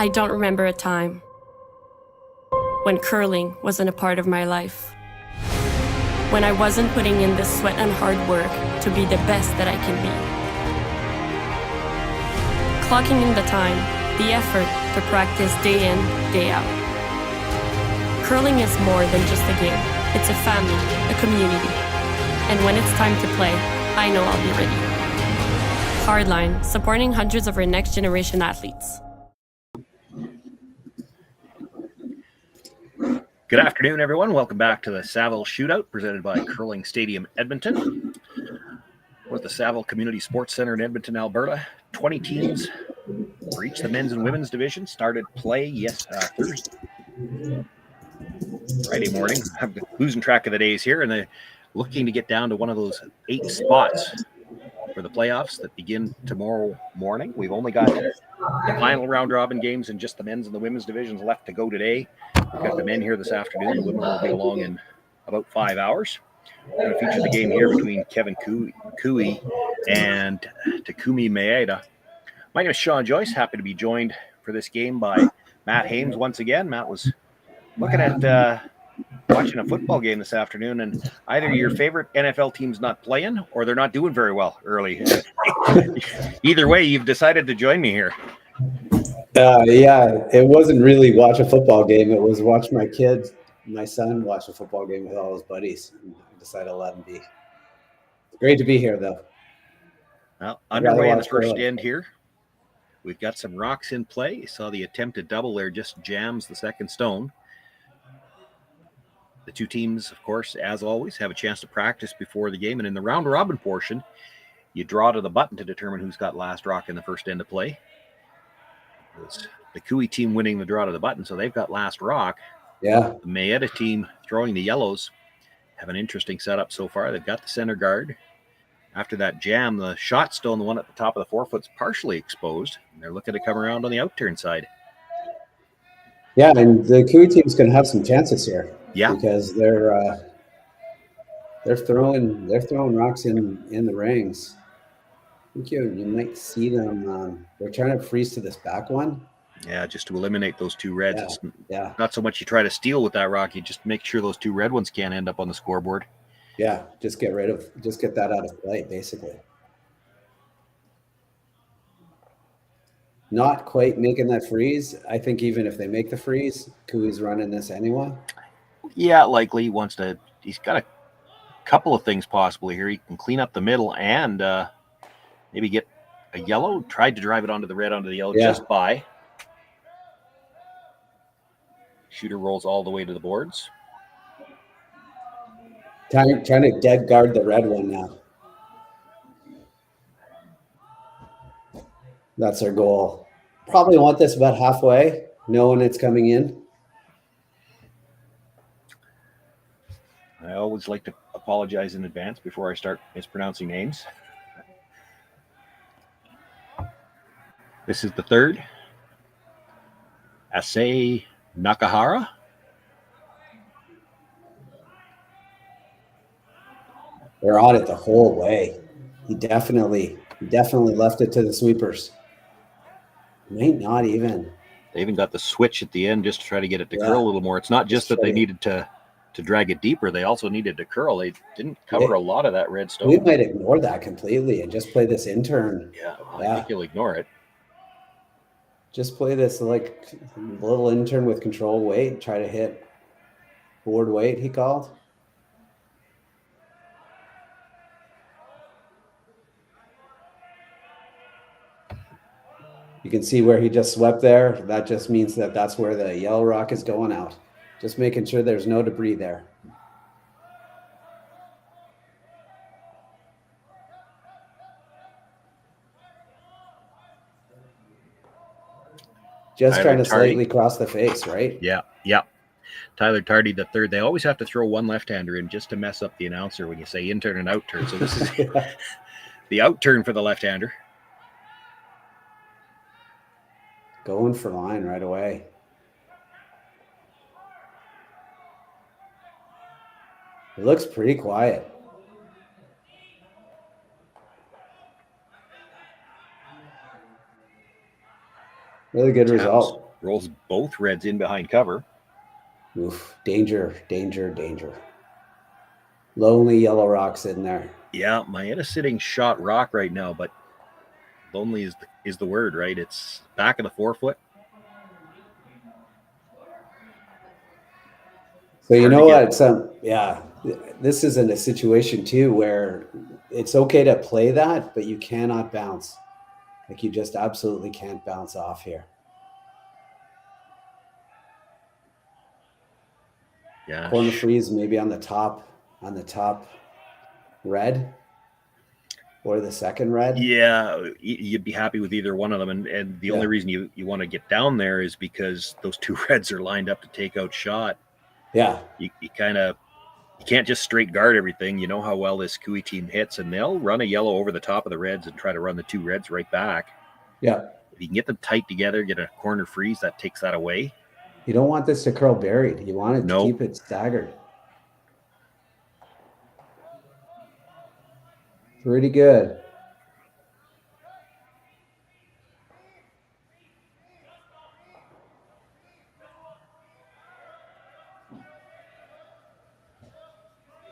I don't remember a time when curling wasn't a part of my life. When I wasn't putting in the sweat and hard work to be the best that I can be. Clocking in the time, the effort to practice day in, day out. Curling is more than just a game. It's a family, a community. And when it's time to play, I know I'll be ready. Hardline, supporting hundreds of our next generation athletes. Good afternoon, everyone. Welcome back to the Saville Shootout, presented by Curling Stadium Edmonton. We're at the Saville Community Sports Centre in Edmonton, Alberta. 20 teams for each of the men's and women's division started play Friday morning. I'm losing track of the days here, and they're looking to get down to one of those 8 spots for the playoffs that begin tomorrow morning. We've only got the final round-robin games in just the men's and the women's divisions left to go today. We've got the men here this afternoon. The women will be along in about 5 hours. We're going to feature the game here between Kevin Cooey and Takumi Maeda. My name is Shawn Joyce. Happy to be joined for this game by Matt Hames once again. Matt was looking at watching a football game this afternoon, and either your favorite NFL team's not playing or they're not doing very well early. Either way, you've decided to join me here. Yeah, it wasn't really watch a football game. It was watch my son watch a football game with all his buddies. I decided to let him be. It's great to be here, though. Well, underway in the first end here. We've got some rocks in play. You saw the attempted double there just jams the second stone. The two teams, of course, as always, have a chance to practice before the game. And in the round-robin portion, you draw to the button to determine who's got last rock in the first end of play. It's the Cooey team winning the draw to the button, so they've got last rock. Yeah. The Maeda team throwing the yellows have an interesting setup so far. They've got the center guard. After that jam, the shot stone, the one at the top of the forefoot's partially exposed. And they're looking to come around on the outturn side. Yeah, and the Cooey team's going to have some chances here. Yeah, because they're throwing rocks in the rings. I think you might see them. They're trying to freeze to this back one. Yeah, just to eliminate those two reds. Yeah. It's not so much you try to steal with that rock, you just make sure those two red ones can't end up on the scoreboard. Yeah, just get that out of play, basically. Not quite making that freeze. I think even if they make the freeze, Cooey's running this anyway. Yeah, likely. He's got a couple of things possibly here. He can clean up the middle and maybe get a yellow. Tried to drive it onto the red, onto the yellow, just by. Shooter rolls all the way to the boards. Trying to dead guard the red one now. That's their goal. Probably want this about halfway, knowing it's coming in. I always like to apologize in advance before I start mispronouncing names. This is the third. Asai Nakahara. They're on it the whole way. He definitely left it to the sweepers. Might not even. They even got the switch at the end just to try to get it to curl a little more. It's not just that they needed to drag it deeper. They also needed to curl. They didn't cover a lot of that red stone. We might ignore that completely and just play this intern. Yeah, I think you'll ignore it. Just play this like little intern with control weight. Try to hit board weight, he called. You can see where he just swept there. That just means that that's where the yellow rock is going out. Just making sure there's no debris there. Just trying to slightly cross the face, right? Yeah. Tyler Tardy, the third. They always have to throw one left-hander in just to mess up the announcer when you say in-turn and out-turn. So this is the out-turn for the left-hander. Going for line right away. It looks pretty quiet. Really good result. rolls both reds in behind cover. Oof, danger, danger, danger. Lonely yellow rock's in there. Yeah, Maeda's sitting shot rock right now, but lonely is the word, right? It's back of the 4-foot. So you know what? This isn't a situation too where it's okay to play that, but you cannot bounce. Like you just absolutely can't bounce off here. Yeah, corner freeze maybe on the top red or the second red. Yeah, you'd be happy with either one of them, and the only reason you want to get down there is because those two reds are lined up to take out shot. Yeah, you can't just straight guard everything. You know how well this Cooey team hits, and they'll run a yellow over the top of the reds and try to run the two reds right back. Yeah, if you can get them tight together, get a corner freeze, that takes that away. You don't want this to curl buried. You want it to keep it staggered. Pretty good.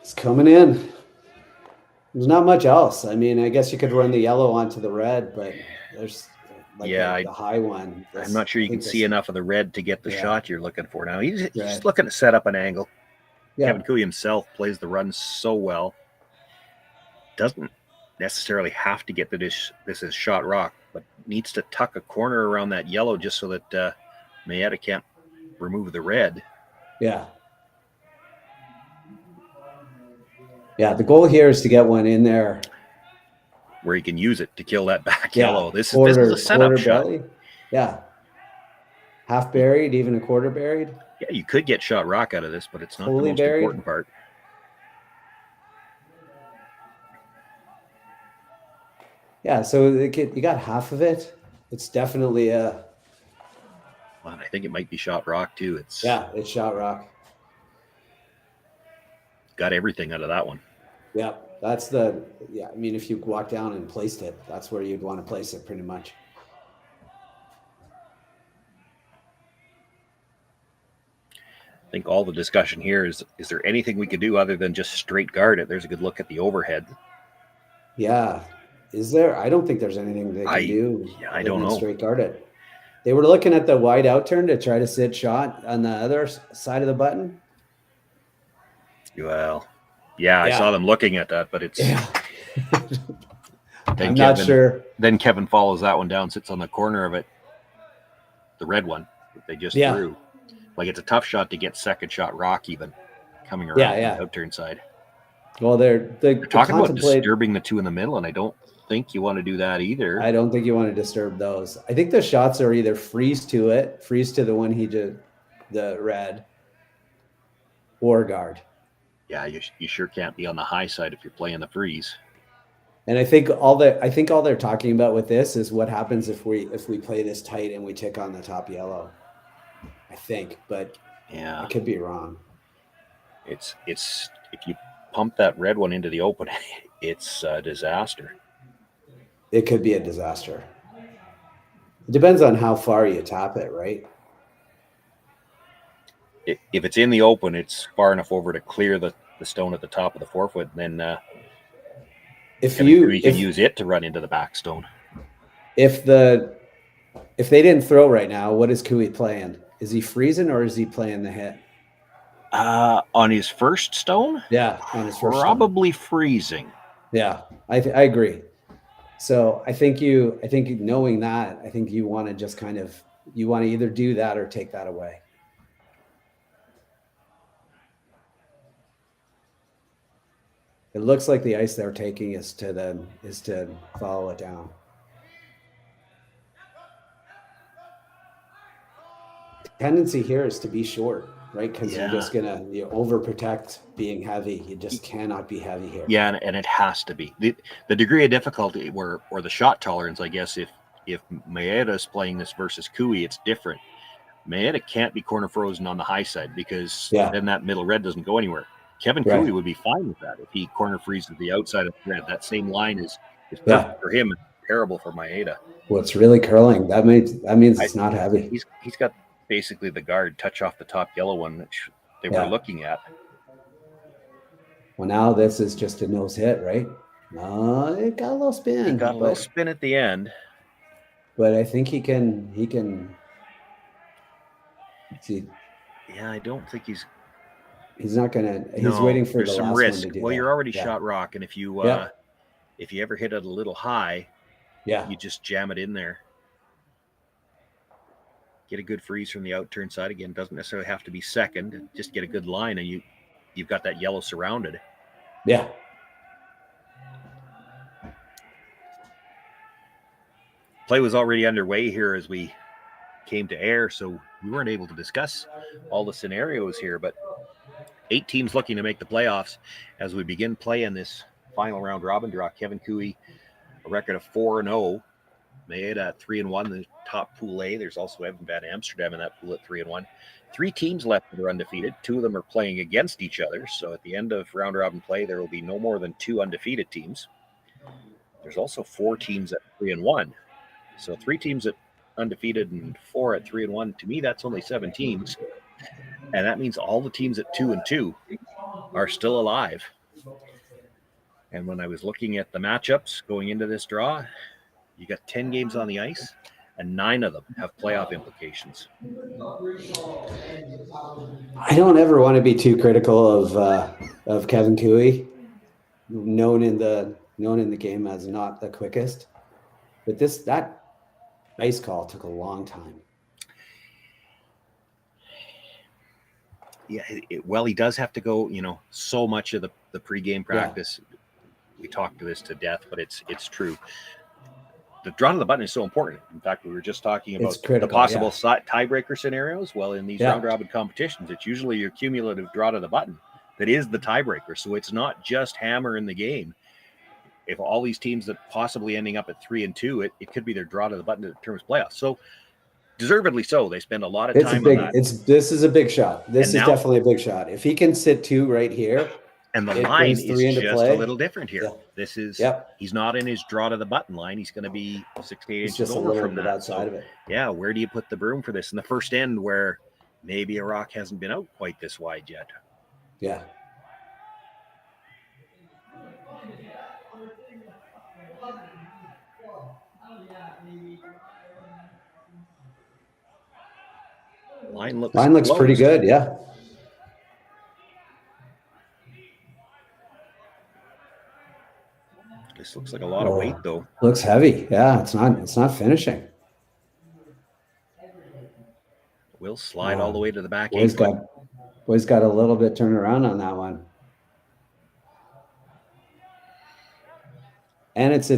It's coming in. There's not much else. I mean, I guess you could run the yellow onto the red, but there's the high one. I'm not sure you can see enough of the red to get the shot you're looking for now. He's just looking to set up an angle. Yeah. Kevin Cooey himself plays the run so well. Doesn't necessarily have to get to this is shot rock, but needs to tuck a corner around that yellow just so that Maeda can't remove the red. Yeah. Yeah, the goal here is to get one in there where he can use it to kill that back yellow. This is a setup shot. Belly. Yeah. Half buried, even a quarter buried. Yeah, you could get shot rock out of this, but it's not the most important part. Yeah, so you got half of it. It's definitely a... Well, I think it might be shot rock too. It's shot rock. Got everything out of that one. Yeah, I mean, if you walk down and placed it, that's where you'd want to place it pretty much. I think all the discussion here is there anything we could do other than just straight guard it? There's a good look at the overhead. Yeah. Is there? I don't think there's anything they can do. Yeah, I don't know. Straight guard it. They were looking at the wide out turn to try to sit shot on the other side of the button. Well, I saw them looking at that, but it's. Yeah. I'm not sure. Then Kevin follows that one down, sits on the corner of it, the red one that they just threw. Like it's a tough shot to get second shot rock even coming around the out turn side. Well, they're talking about disturbing the two in the middle, and I don't think you want to do that either. I don't think you want to disturb those. I think the shots are either freeze to the one he did, the red, or guard. Yeah, you sure can't be on the high side if you're playing the freeze. And I think all they're talking about with this is what happens if we play this tight and we tick on the top yellow. I think, but I could be wrong. It's if you pump that red one into the open, it's a disaster. It could be a disaster. It depends on how far you tap it, right? If it's in the open, it's far enough over to clear the stone at the top of the 4-foot, and then if you can use it to run into the back stone. If they didn't throw right now, what is Cooey playing? Is he freezing or is he playing the hit? On his first stone? Yeah, on his first probably stone. Freezing. Yeah, I agree. So I think knowing that, I think you want to just you want to either do that or take that away. It looks like the ice they're taking is to follow it down. The tendency here is to be short, right? Because you're just gonna overprotect being heavy. You just cannot be heavy here. Yeah, and it has to be the degree of difficulty or the shot tolerance. I guess if Maeda is playing this versus Cooey, it's different. Maeda can't be corner frozen on the high side because then that middle red doesn't go anywhere. Kevin Cooey would be fine with that if he corner freezes the outside of the red. That same line is perfect for him. terrible for Maeda. Well, it's really curling. That means it's not heavy. He's got basically the guard touch off the top yellow one that they were looking at. Well, now this is just a nose hit, right? No, it got a little spin. He got a little spin at the end. But I think he can see. Yeah, I don't think he's not gonna. He's waiting for the last risk. one to do. Well, you're already shot rock, and if you ever hit it a little high, you just jam it in there. Get a good freeze from the out turn side again. Doesn't necessarily have to be second. Just get a good line, and you've got that yellow surrounded. Yeah. Play was already underway here as we came to air, so we weren't able to discuss all the scenarios here, but 8 teams looking to make the playoffs as we begin playing this final round robin draw. Kevin Cooey, a record of 4-0. Maeda at 3-1, the top pool A. There's also Evan Van Amsterdam in that pool at 3-1. 3 teams left that are undefeated. 2 of them are playing against each other. So at the end of round robin play, there will be no more than 2 undefeated teams. There's also 4 teams at 3-1. So 3 teams at undefeated and 4 at 3-1. To me, that's only 7 teams. And that means all the teams at 2-2 are still alive. And when I was looking at the matchups going into this draw, you got 10 games on the ice, and 9 of them have playoff implications. I don't ever want to be too critical of Kevin Cooey, known in the game as not the quickest, but that ice call took a long time. Yeah, he does have to go. So much of the pregame practice. Yeah. We talked to this to death, but it's true. The draw to the button is so important. In fact, we were just talking about the possible tiebreaker scenarios. Well, in these round-robin competitions, it's usually your cumulative draw to the button that is the tiebreaker. So it's not just hammer in the game. If all these teams that possibly ending up at 3-2, it could be their draw to the button that determines playoffs. So deservedly so. They spend a lot of time on that. This is a big shot. This is definitely a big shot. If he can sit 2 right here. And the line is just a little different here. Yeah. This is he's not in his draw to the button line. He's going to be 6 to 8 inches over from that. Outside of it. Yeah, where do you put the broom for this in the first end where maybe a rock hasn't been out quite this wide yet? Yeah. Line looks closed. Pretty good, yeah. This looks like a lot of weight, though. Looks heavy. Yeah, it's not finishing. Will slide all the way to the back. Boy's got a little bit turnaround on that one. And it's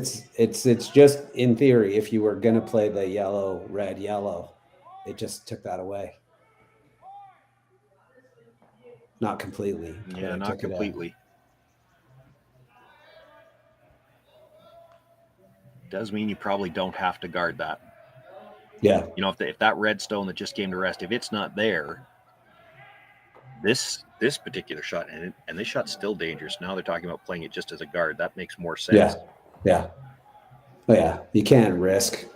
just in theory, if you were gonna play the yellow, red, yellow, it just took that away. Not completely. Yeah, not completely. Does mean you probably don't have to guard that. Yeah. If that red stone that just came to rest, if it's not there, this particular shot, and this shot's still dangerous. Now they're talking about playing it just as a guard. That makes more sense. Yeah. Oh yeah. You can't risk.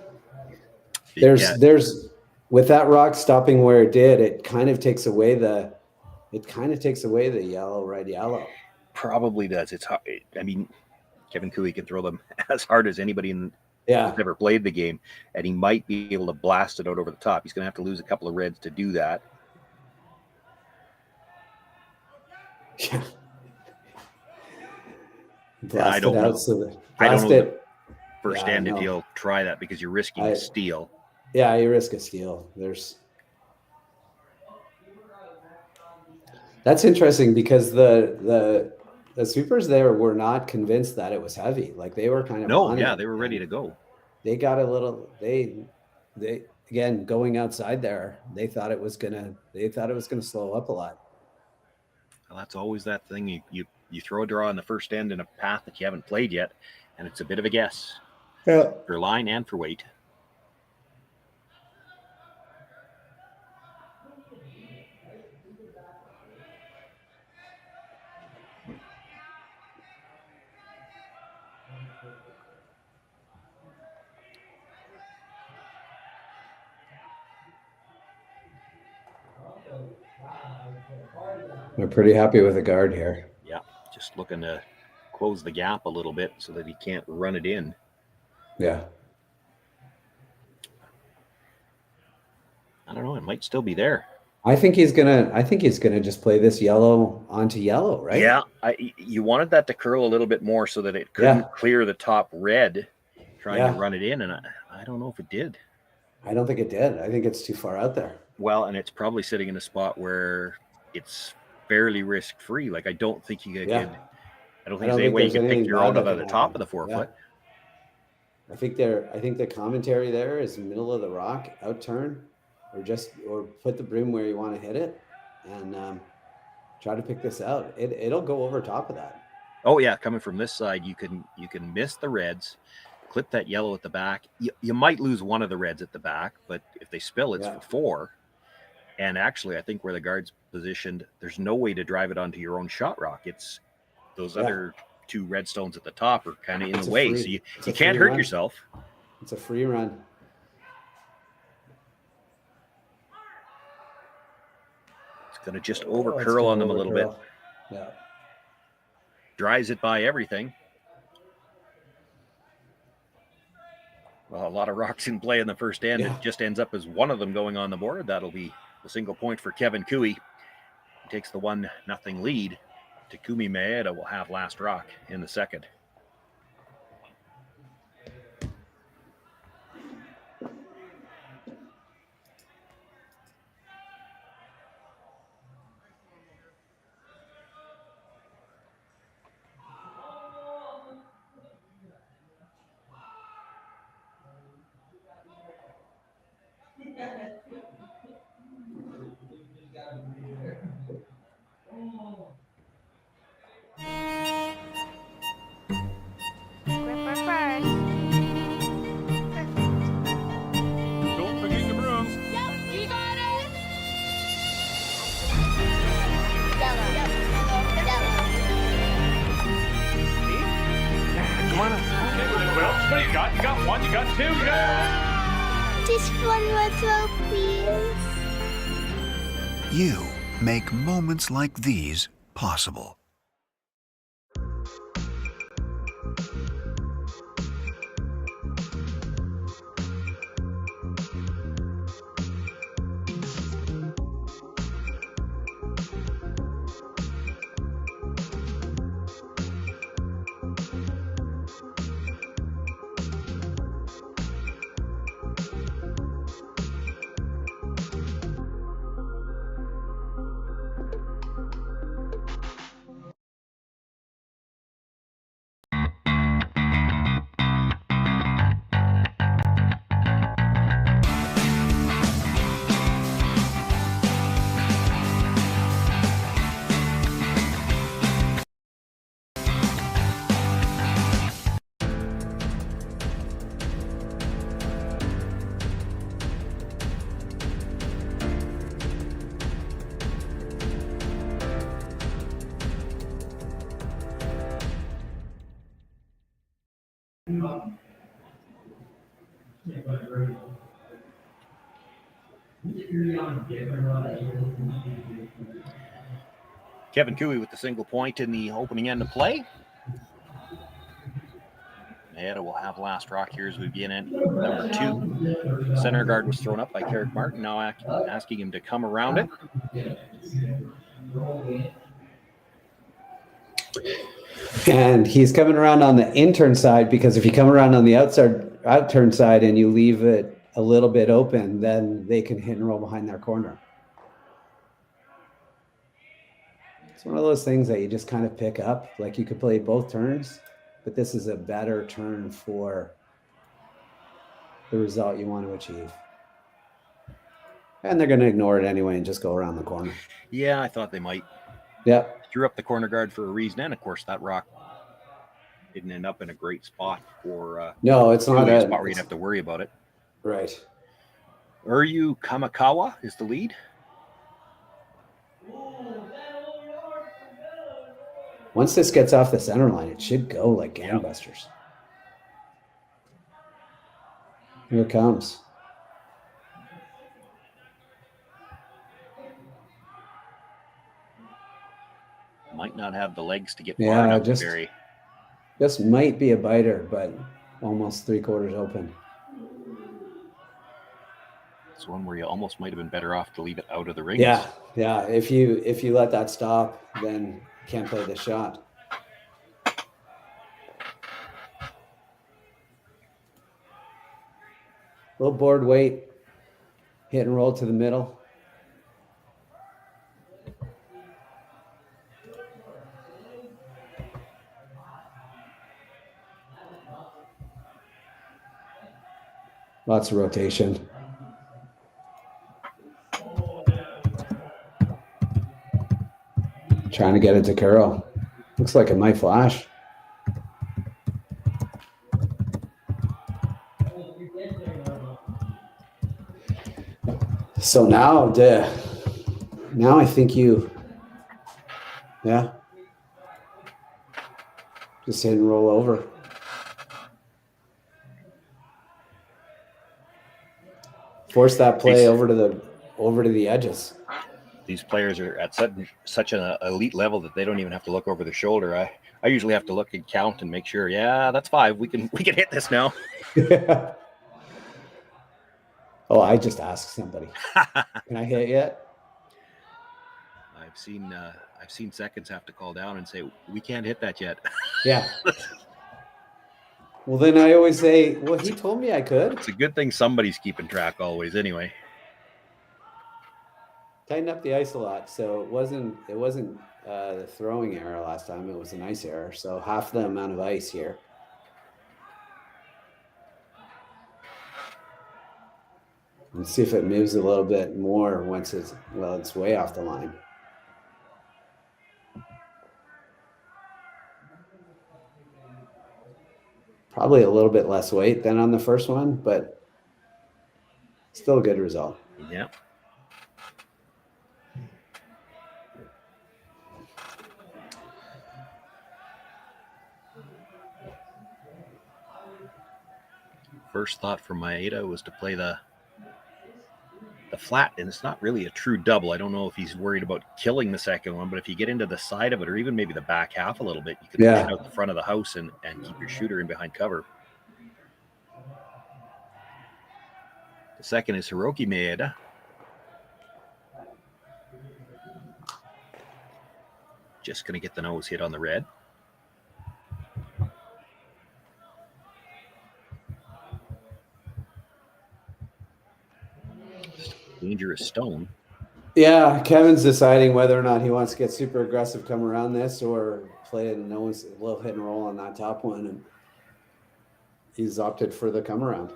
There's with that rock stopping where it did, it kind of takes away the yellow, red, yellow. Probably does. It's hard. Kevin Cooey can throw them as hard as anybody who's ever played the game, and he might be able to blast it out over the top. He's going to have to lose a couple of reds to do that. Yeah. I don't know. I don't know firsthand if he'll try that because you're risking a steal. Yeah, you risk a steal. That's interesting because the sweepers there were not convinced that it was heavy. Like they were kind of they were ready to go. They got a little they again going outside there. They thought it was gonna slow up a lot. Well, that's always that thing. You throw a draw in the first end in a path that you haven't played yet, and it's a bit of a guess. Yeah. For line and for weight. We're pretty happy with the guard here. Yeah, just looking to close the gap a little bit so that he can't run it in. Yeah. I don't know. It might still be there. I think he's gonna just play this yellow onto yellow, right? Yeah, you wanted that to curl a little bit more so that it couldn't clear the top red, trying to run it in, and I don't know if it did. I don't think it did. I think it's too far out there. Well, and it's probably sitting in a spot where it's fairly risk-free. Like I don't think you could. I don't think there's any way you could pick your own out of the top of the 4-foot. I think the commentary there is middle of the rock, out turn, or put the broom where you want to hit it, and try to pick this out. It'll go over top of that. Oh yeah, coming from this side, you can miss the reds, clip that yellow at the back. You might lose one of the reds at the back, but if they spill, it's for 4. And actually, I think where the guard's positioned, there's no way to drive it onto your own shot rock. It's those other 2 red stones at the top are kind of in the way, so you can't hurt yourself. It's a free run. It's going to just over curl on them a little bit. Yeah. Drives it by everything. Well, a lot of rocks in play in the first end. It just ends up as one of them going on the board. That'll be a single point for Kevin Cooey. He takes the 1-0 lead. Takumi Maeda will have last rock in the second. Don't forget your brooms. Yep, you got it. Come on up. Okay, well, what do you got? You got 1, you got 2, you got... Just one more throw, please. You make moments like these possible. Kevin Cooey with the single point in the opening end of play. Maeda will have last rock here as we begin at number 2. Center guard was thrown up by Carrick Martin, now asking him to come around it. And he's coming around on the in-turn side, because if you come around on the out-turn side and you leave it a little bit open, then they can hit and roll behind their corner. It's one of those things that you just kind of pick up. Like, you could play both turns, but this is a better turn for the result you want to achieve. And they're going to ignore it anyway and just go around the corner. Yeah, I thought they might. Yeah. Drew up the corner guard for a reason, and of course that rock didn't end up in a great spot for no, it's not a spot where you'd have to worry about it. Right. Uryu Kamikawa is the lead. Once this gets off the center line, it should go like gangbusters. Here it comes. not have the legs to get far Yeah, enough just to bury. This might be a biter, but almost 3/4 open. It's one where you almost might have been better off to leave it out of the rings. Yeah. If you let that stop, then you can't play the shot. Little board weight, hit and roll to the middle. Lots of rotation. Trying to get it to Curl. Looks like it might flash. So now I think just hit and roll over. Force that play over to the edges. These players are at such an elite level that they don't even have to look over their shoulder. I usually have to look and count and make sure. Yeah, that's 5. We can hit this now. Oh, I just asked somebody. Can I hit yet? I've seen seconds have to call down and say we can't hit that yet. Yeah. Well, then I always say, well, he told me I could. It's a good thing somebody's keeping track always anyway. Tighten up the ice a lot, so it wasn't the throwing error last time. It was an ice error, so half the amount of ice here. And see if it moves a little bit more once it's way off the line. Probably a little bit less weight than on the first one, but still a good result. Yeah. First thought from Maeda was to play the flat, and it's not really a true double. I don't know if he's worried about killing the second one, but if you get into the side of it or even maybe the back half a little bit, you can push out the front of the house and keep your shooter in behind cover. The second is Takumi Maeda. Just going to get the nose hit on the red. Dangerous stone. Yeah, Kevin's deciding whether or not he wants to get super aggressive, come around this, or play a nose, a little hit and roll on that top one, and he's opted for the come around.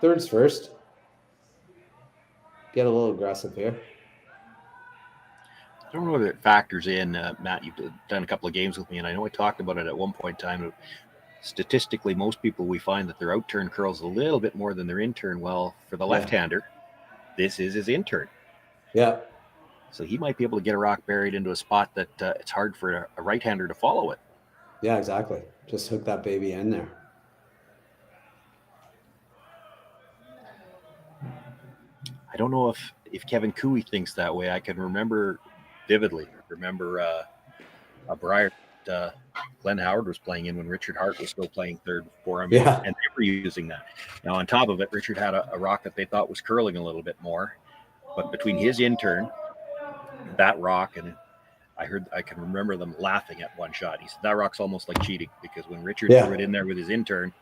Third's first. Get a little aggressive here. I don't know whether it factors in, Matt. You've done a couple of games with me, and I know I talked about it at one point in time. Statistically, most people, we find that their out-turn curls a little bit more than their in-turn. Well, for the left-hander, this is his in-turn. Yeah. So he might be able to get a rock buried into a spot that it's hard for a right-hander to follow it. Yeah, exactly. Just hook that baby in there. I don't know if Kevin Cooey thinks that way. I can remember vividly. A Briar Glenn Howard was playing in when Richard Hart was still playing third for him, and they were using that. Now, on top of it, Richard had a rock that they thought was curling a little bit more, but between his in-turn, that rock, and I can remember them laughing at one shot. He said that rock's almost like cheating, because when Richard threw it in there with his in-turn,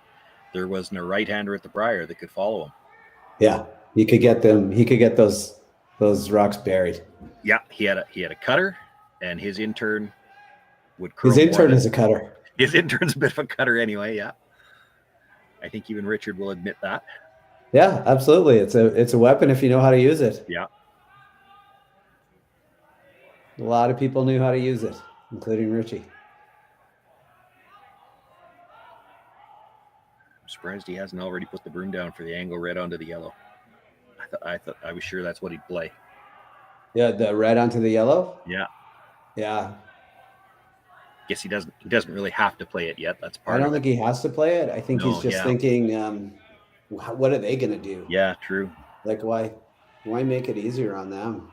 there wasn't a right-hander at the Briar that could follow him. Yeah, he could get them. He could get those rocks buried. Yeah, he had a cutter, and his in-turn would curl. His intern is a cutter. His intern's a bit of a cutter anyway, yeah. I think even Richard will admit that. Yeah, absolutely. It's a weapon if you know how to use it. Yeah. A lot of people knew how to use it, including Richie. I'm surprised he hasn't already put the broom down for the angle red onto the yellow. I was sure that's what he'd play. Yeah, the red onto the yellow? Yeah. Yeah. Guess he doesn't really have to play it yet. That's part of it. I don't think he has to play it. I think he's just thinking, what are they going to do? Yeah, true. Like, why make it easier on them?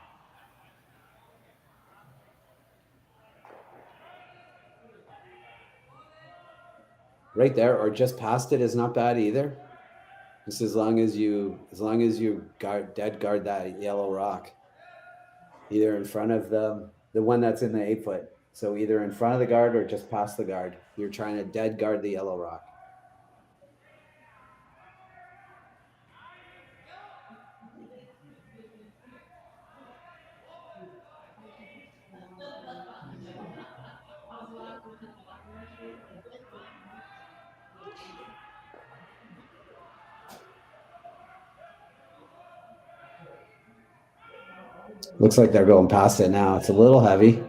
right there or just past it is not bad either. Just as long as you dead guard that yellow rock, either in front of the one that's in the 8 foot. So either in front of the guard or just past the guard. You're trying to dead guard the yellow rock. Looks like they're going past it now. It's a little heavy.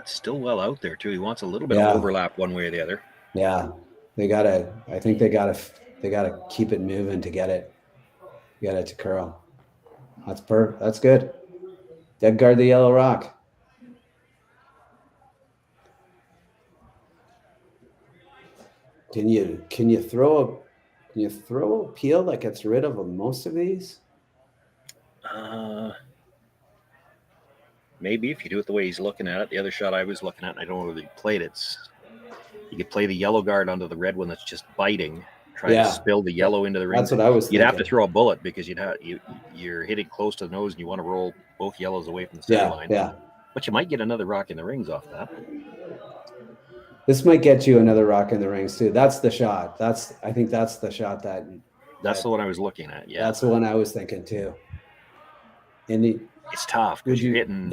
It's still well out there too. He wants a little bit Yeah. of overlap one way or the other. Yeah, I think they gotta keep it moving to get it to curl. That's good. Dead guard the yellow rock. Can you throw a peel that gets rid of most of these? Maybe if you do it the way he's looking at it. The other shot I was looking at, and I don't know whether he played it. You could play the yellow guard onto the red one that's just biting. Try to spill the yellow into the ring. That's what I was thinking. You'd have to throw a bullet because you're hitting close to the nose and you want to roll both yellows away from the center line. Yeah. But you might get another rock in the rings off that. This might get you another rock in the rings too. That's the shot. I think that's the shot that's the one I was looking at. Yeah. That's the one I was thinking too. It's tough because you're hitting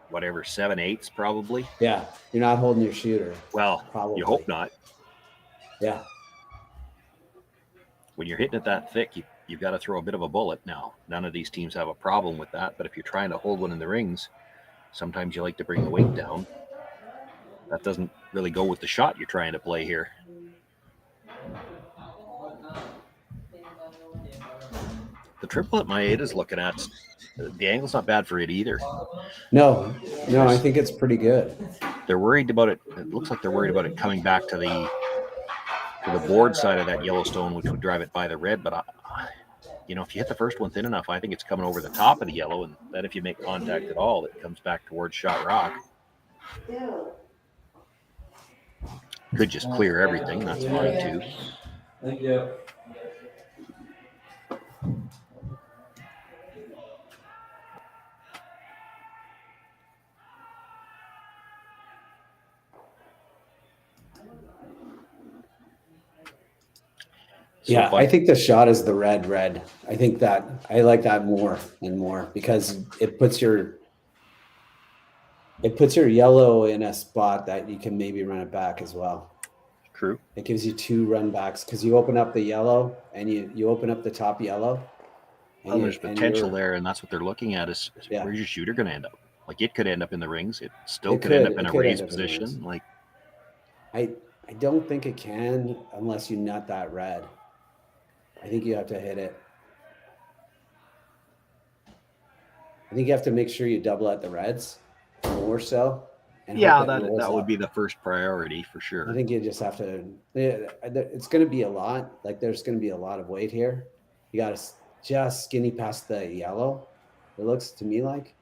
whatever 7/8 probably. Yeah, you're not holding your shooter. Well, probably. You hope not. Yeah. When you're hitting it that thick, you've got to throw a bit of a bullet. Now, none of these teams have a problem with that, but if you're trying to hold one in the rings, sometimes you like to bring the weight down. That doesn't really go with the shot you're trying to play here. The triple that Maeda's looking at, the angle's not bad for it either. No, I think it's pretty good. They're worried about it. It looks like they're worried about it coming back to the board side of that Yellowstone, which would drive it by the red. But, if you hit the first one thin enough, I think it's coming over the top of the yellow. And then if you make contact at all, it comes back towards shot rock. Could just clear everything. That's fine, too. Thank you. So I think the shot is the red. I think that I like that more and more because it puts your yellow in a spot that you can maybe run it back as well. True. It gives you 2 run backs because you open up the yellow and you open up the top yellow. Well, there's potential there, and that's what they're looking at is where's your shooter going to end up? Like it could end up in the rings. It could end up in a raised position. Like I don't think it can unless you nut that red. I think you have to hit it. I think you have to make sure you double at the reds more so. And that would be the first priority for sure. I think you just have to. It's going to be a lot. Like there's going to be a lot of weight here. You got to just skinny past the yellow. It looks to me like.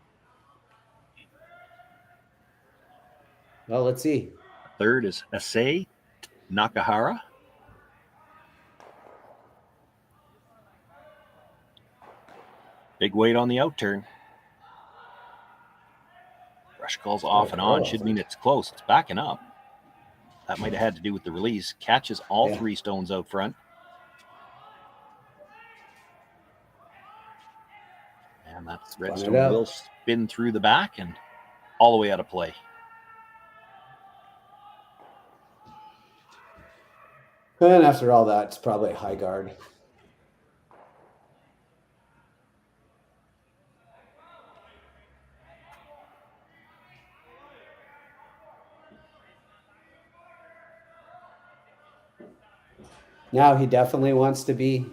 Well, let's see. Third is Issei Nakahara. Big weight on the out turn. Rush calls off and on. Should mean it's close. It's backing up. That might have had to do with the release. Catches all 3 stones out front. And that redstone will spin through the back and all the way out of play. And after all that, it's probably a high guard. Now he definitely wants to be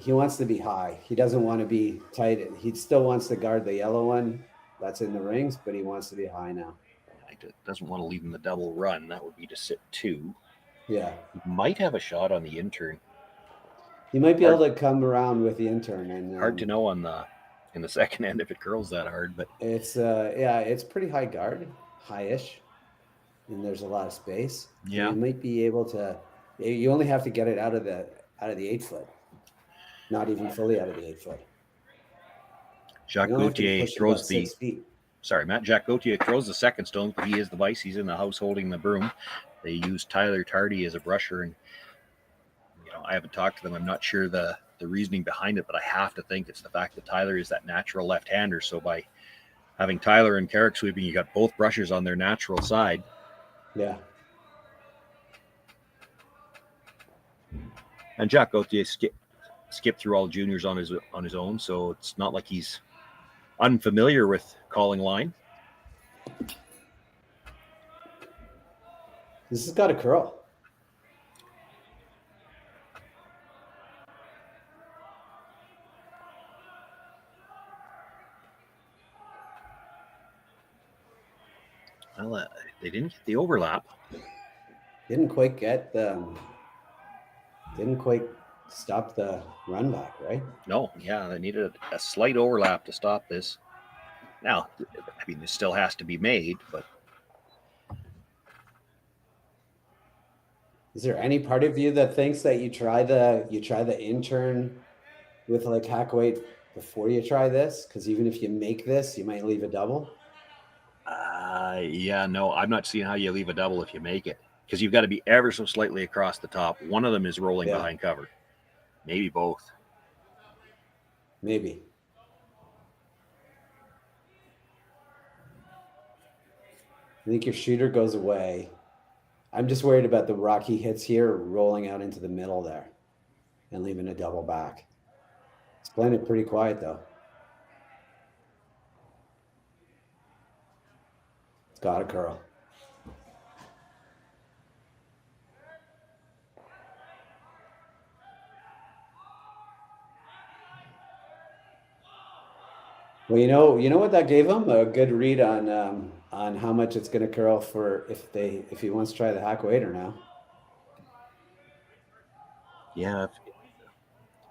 high. He doesn't want to be tight. He still wants to guard the yellow one that's in the rings, but he wants to be high now. He doesn't want to leave him the double run. That would be to sit 2. Yeah. He might have a shot on the intern. He might be able to come around with the intern. And hard to know in the second end if it curls that hard, but it's it's pretty high guard, high-ish, and there's a lot of space. Yeah. So you might be able to You only have to get it out of the 8-foot, not even fully out of the 8-foot. Jacques You only have to Gauthier push it throws about 6 feet. Sorry, Matt. Jacques Gauthier throws the second stone, but he is the vice. He's in the house holding the broom. They use Tyler Tardy as a brusher, and I haven't talked to them. I'm not sure the reasoning behind it, but I have to think it's the fact that Tyler is that natural left-hander. So by having Tyler and Carrick sweeping, you got both brushers on their natural side. Yeah. And Jacques Gauthier skipped through all juniors on his own, so it's not like he's unfamiliar with calling line. This has got a curl. Well, they didn't get the overlap. Didn't quite stop the run back, right? No, yeah, they needed a slight overlap to stop this. Now, I mean, this still has to be made, but is there any part of you that thinks that you try the intern with like hack weight before you try this? Because even if you make this, you might leave a double. Yeah, no, I'm not seeing how you leave a double if you make it, because you've got to be ever so slightly across the top. One of them is rolling behind cover, maybe both. Maybe. I think your shooter goes away. I'm just worried about the rock he hits here rolling out into the middle there and leaving a double back. It's playing it pretty quiet though. It's got a curl. Well, you know what that gave him? A good read on how much it's going to curl for if he wants to try the hack waiter now. Yeah, I'm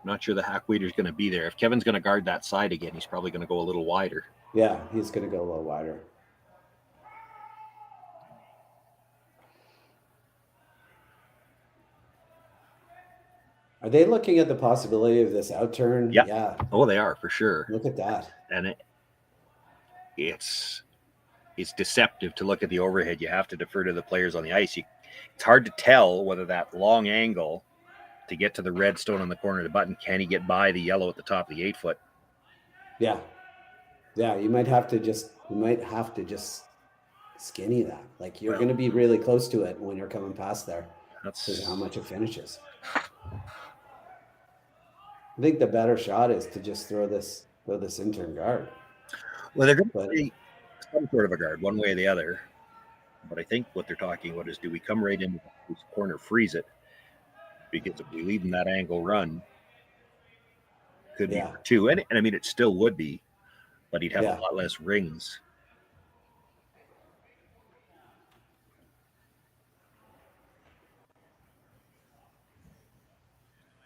not sure the hack waiter's going to be there. If Kevin's going to guard that side again, he's probably going to go a little wider. Yeah, he's going to go a little wider. Are they looking at the possibility of this outturn? Yeah. Oh, they are for sure. Look at that. And it's deceptive to look at the overhead. You have to defer to the players on the ice. It's hard to tell whether that long angle to get to the red stone on the corner of the button, can he get by the yellow at the top of the 8-foot? Yeah. You might have to just skinny that. Like you're going to be really close to it when you're coming past there. That's how much it finishes. I think the better shot is to just throw this intern guard. Well, they're going to be some sort of a guard, one way or the other. But I think what they're talking about is, do we come right into the corner, freeze it? Because if we leave him that angle run, could be two. And I mean, it still would be, but he'd have a lot less rings.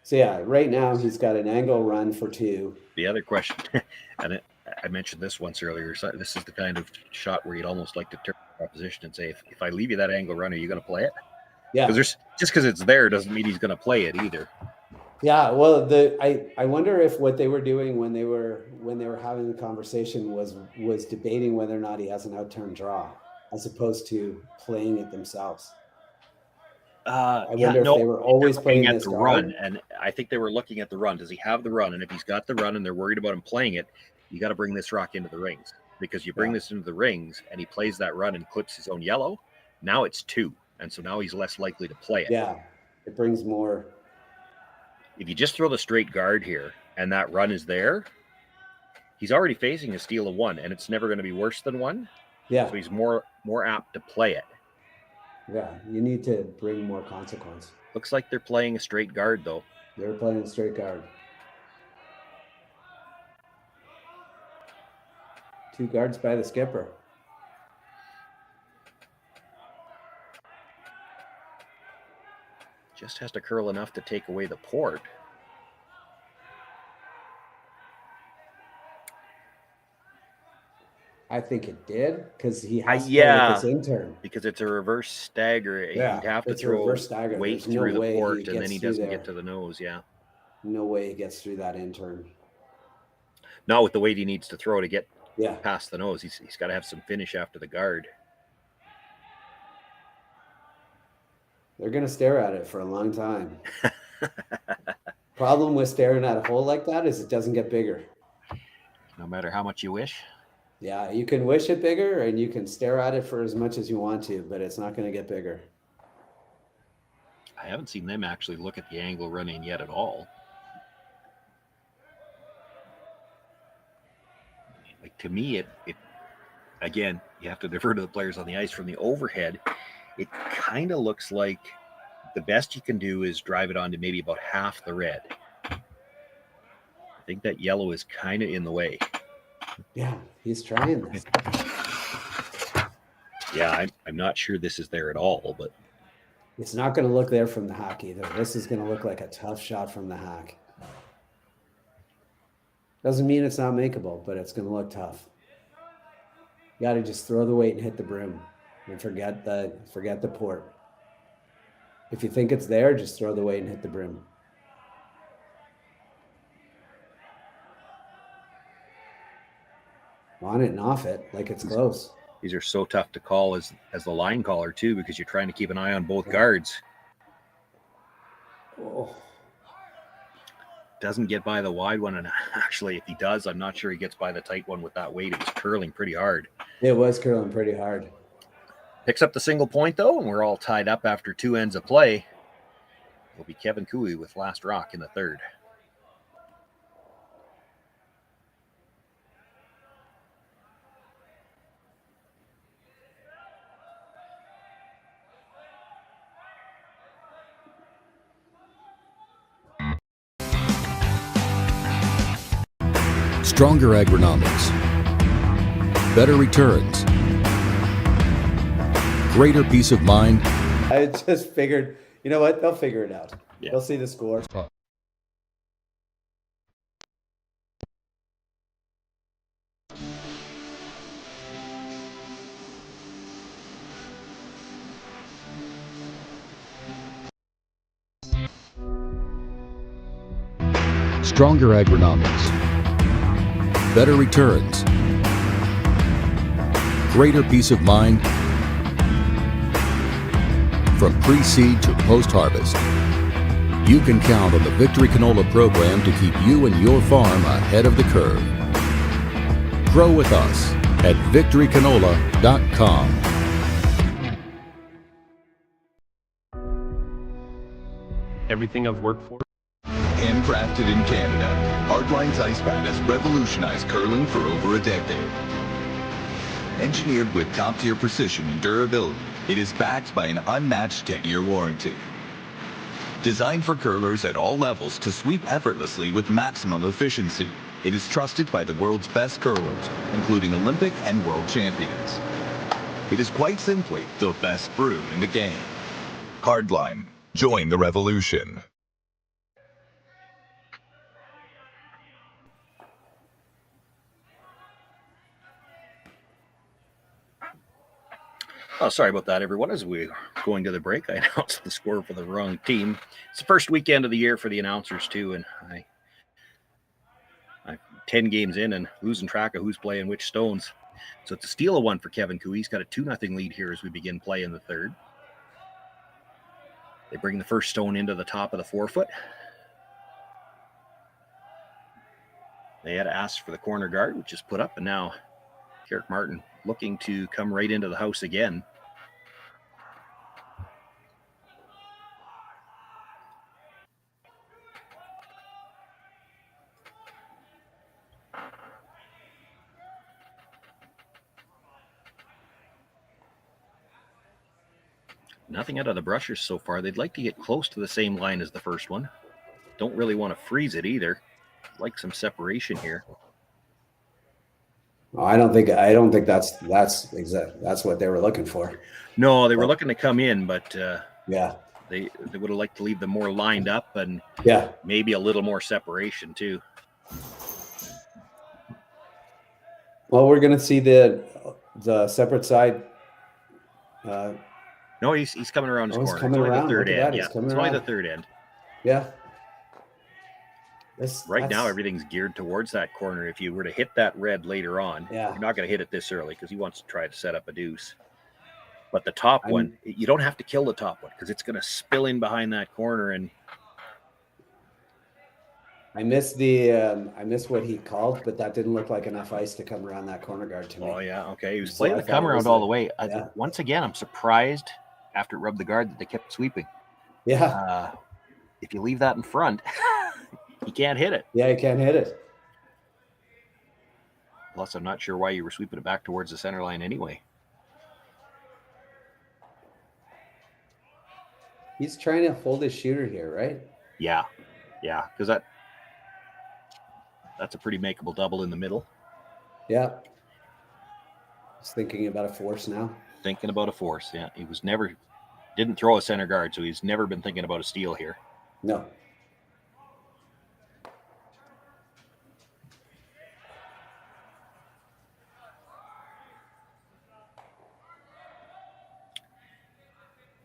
So right now he's got an angle run for 2. The other question, and I mentioned this once earlier, so this is the kind of shot where you'd almost like to turn the opposition and say, if I leave you that angle run, are you going to play it? Yeah. Because just because it's there doesn't mean he's going to play it either. Yeah. Well, I wonder if what they were doing when they were having the conversation was debating whether or not he has an outturn draw, as opposed to playing it themselves. I wonder if they were always playing at the run, and I think they were looking at the run. Does he have the run? And if he's got the run, and they're worried about him playing it, you got to bring this rock into the rings, because you bring this into the rings, and he plays that run and clips his own yellow. Now it's 2, and so now he's less likely to play it. Yeah, it brings more. If you just throw the straight guard here, and that run is there, he's already facing a steal of 1, and it's never going to be worse than 1. Yeah. So he's more apt to play it. Yeah, you need to bring more consequence. Looks like they're playing a straight guard, though. They're playing a straight guard. 2 guards by the skipper. Just has to curl enough to take away the port. I think it did because he has to yeah, go with this intern. because it's a reverse stagger. Yeah, You'd have to it's a throw reverse stagger. weight There's no through the way port, he and then gets he through doesn't there. get to the nose. Yeah, No way he gets through that intern. not with the weight he needs to throw to get Yeah. past the nose. He's got to have some finish after the guard. They're going to stare at it for a long time. Problem with staring at a hole like that is it doesn't get bigger. No matter how much you wish. Yeah, you can wish it bigger and you can stare at it for as much as you want to, but it's not going to get bigger. I haven't seen them actually look at the angle running yet at all. Like, to me, it again, you have to defer to the players on the ice. From the overhead, it kind of looks like the best you can do is drive it onto maybe about half the red. I think that yellow is kind of in the way. Yeah, he's trying this. Yeah, I'm not sure this is there at all, but It's not going to look there from the hack either. This is going to look like a tough shot from the hack. Doesn't mean it's not makeable, but it's going to look tough. You got to just throw the weight and hit the brim and forget the port. If you think it's there, just throw the weight and hit the brim. On it and off it, like it's close. these are so tough to call as the line caller too, because you're trying to keep an eye on both guards. Oh. Doesn't get by the wide one, and actually, if he does, I'm not sure he gets by the tight one with that weight. It was curling pretty hard. It was curling pretty hard. Picks up the single point, though, and we're all tied up after two ends of play. It'll be Kevin Cooey with last rock in the third. Stronger agronomics, better returns, greater peace of mind. I just figured, you know what? They'll figure it out. Yeah. They'll see the score. Stronger agronomics, better returns, greater peace of mind from pre-seed to post-harvest. You can count on the Victory Canola program to keep you and your farm ahead of the curve. Grow with us at victorycanola.com. Everything I've worked for. Handcrafted in Canada, Hardline's Ice Pad has revolutionized curling for over a decade. Engineered with top-tier precision and durability, it is backed by an unmatched 10-year warranty. Designed for curlers at all levels to sweep effortlessly with maximum efficiency, it is trusted by the world's best curlers, including Olympic and world champions. It is quite simply the best brew in the game. Hardline. Join the revolution. Oh, sorry about that, everyone. As we're going to the break, I announced the score for the wrong team. It's the first weekend of the year for the announcers, too, and I'm 10 games in and losing track of who's playing which stones. So it's a steal of one for Kevin Cooey. He's got a 2-0 lead here as we begin play in the third. They bring the first stone into the top of the forefoot. They had asked for the corner guard, which is put up, and now Garrett Martin looking to come right into the house again. Nothing out of the brushers so far. They'd like to get close to the same line as the first one. Don't really want to freeze it either. Like some separation here. I don't think that's what they were looking for. No, they were looking to come in, but Yeah. they would have liked to leave them more lined up and Yeah. maybe a little more separation too. Well, we're gonna see the separate side. No, he's coming around his He's corner. coming It's only around. the third Look at end. that. Yeah, He's coming it's only the around. third end. Yeah. Right now, everything's geared towards that corner. If you were to hit that red later on, Yeah. you're not going to hit it this early because he wants to try to set up a deuce. But the top one, you don't have to kill the top one because it's going to spill in behind that corner. And I missed what he called, but that didn't look like enough ice to come around that corner guard to me. oh yeah, okay, he was So playing I the thought come it around was all the way. yeah. Once again, I'm surprised after it rubbed the guard that they kept sweeping. Yeah. If you leave that in front, you can't hit it. Yeah, you can't hit it. Plus, I'm not sure why you were sweeping it back towards the center line anyway. He's trying to hold his shooter here, right? Yeah, because that's a pretty makeable double in the middle. Yeah. He's thinking about a force now. Thinking about a force, yeah. He didn't throw a center guard, so he's never been thinking about a steal here. No.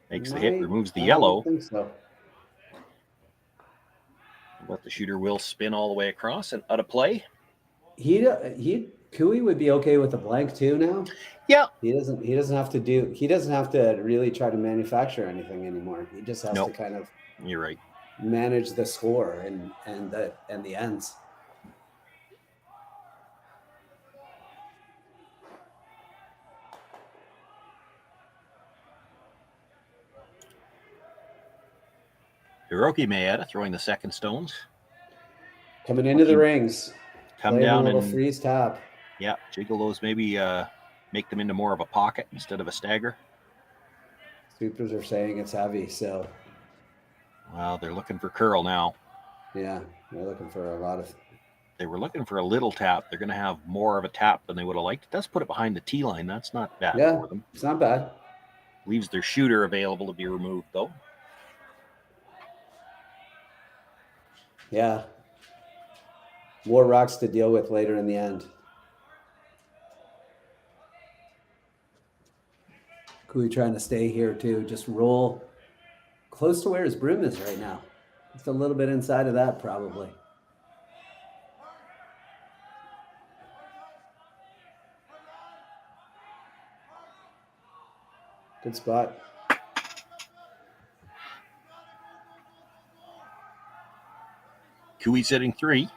Makes the hit, removes the yellow. I think so. But the shooter will spin all the way across and out of play. Cooey would be okay with a blank too now. Yeah. He doesn't have to really try to manufacture anything anymore. He just has to kind of You're right. manage the score and the ends. Takumi Maeda throwing the second stones. Coming into the rings. Come down a little and freeze tap. Yeah, jiggle those, maybe make them into more of a pocket instead of a stagger. Sweepers are saying it's heavy, so Well, they're looking for curl now. yeah, they're looking for a lot of. They were looking for a little tap. They're going to have more of a tap than they would have liked. It does put it behind the tee line. That's not bad for them. It's not bad. Leaves their shooter available to be removed, though. Yeah. More rocks to deal with later in the end. Cooey trying to stay here too. Just roll close to where his broom is right now. Just a little bit inside of that, probably. Good spot. Cooey sitting 3.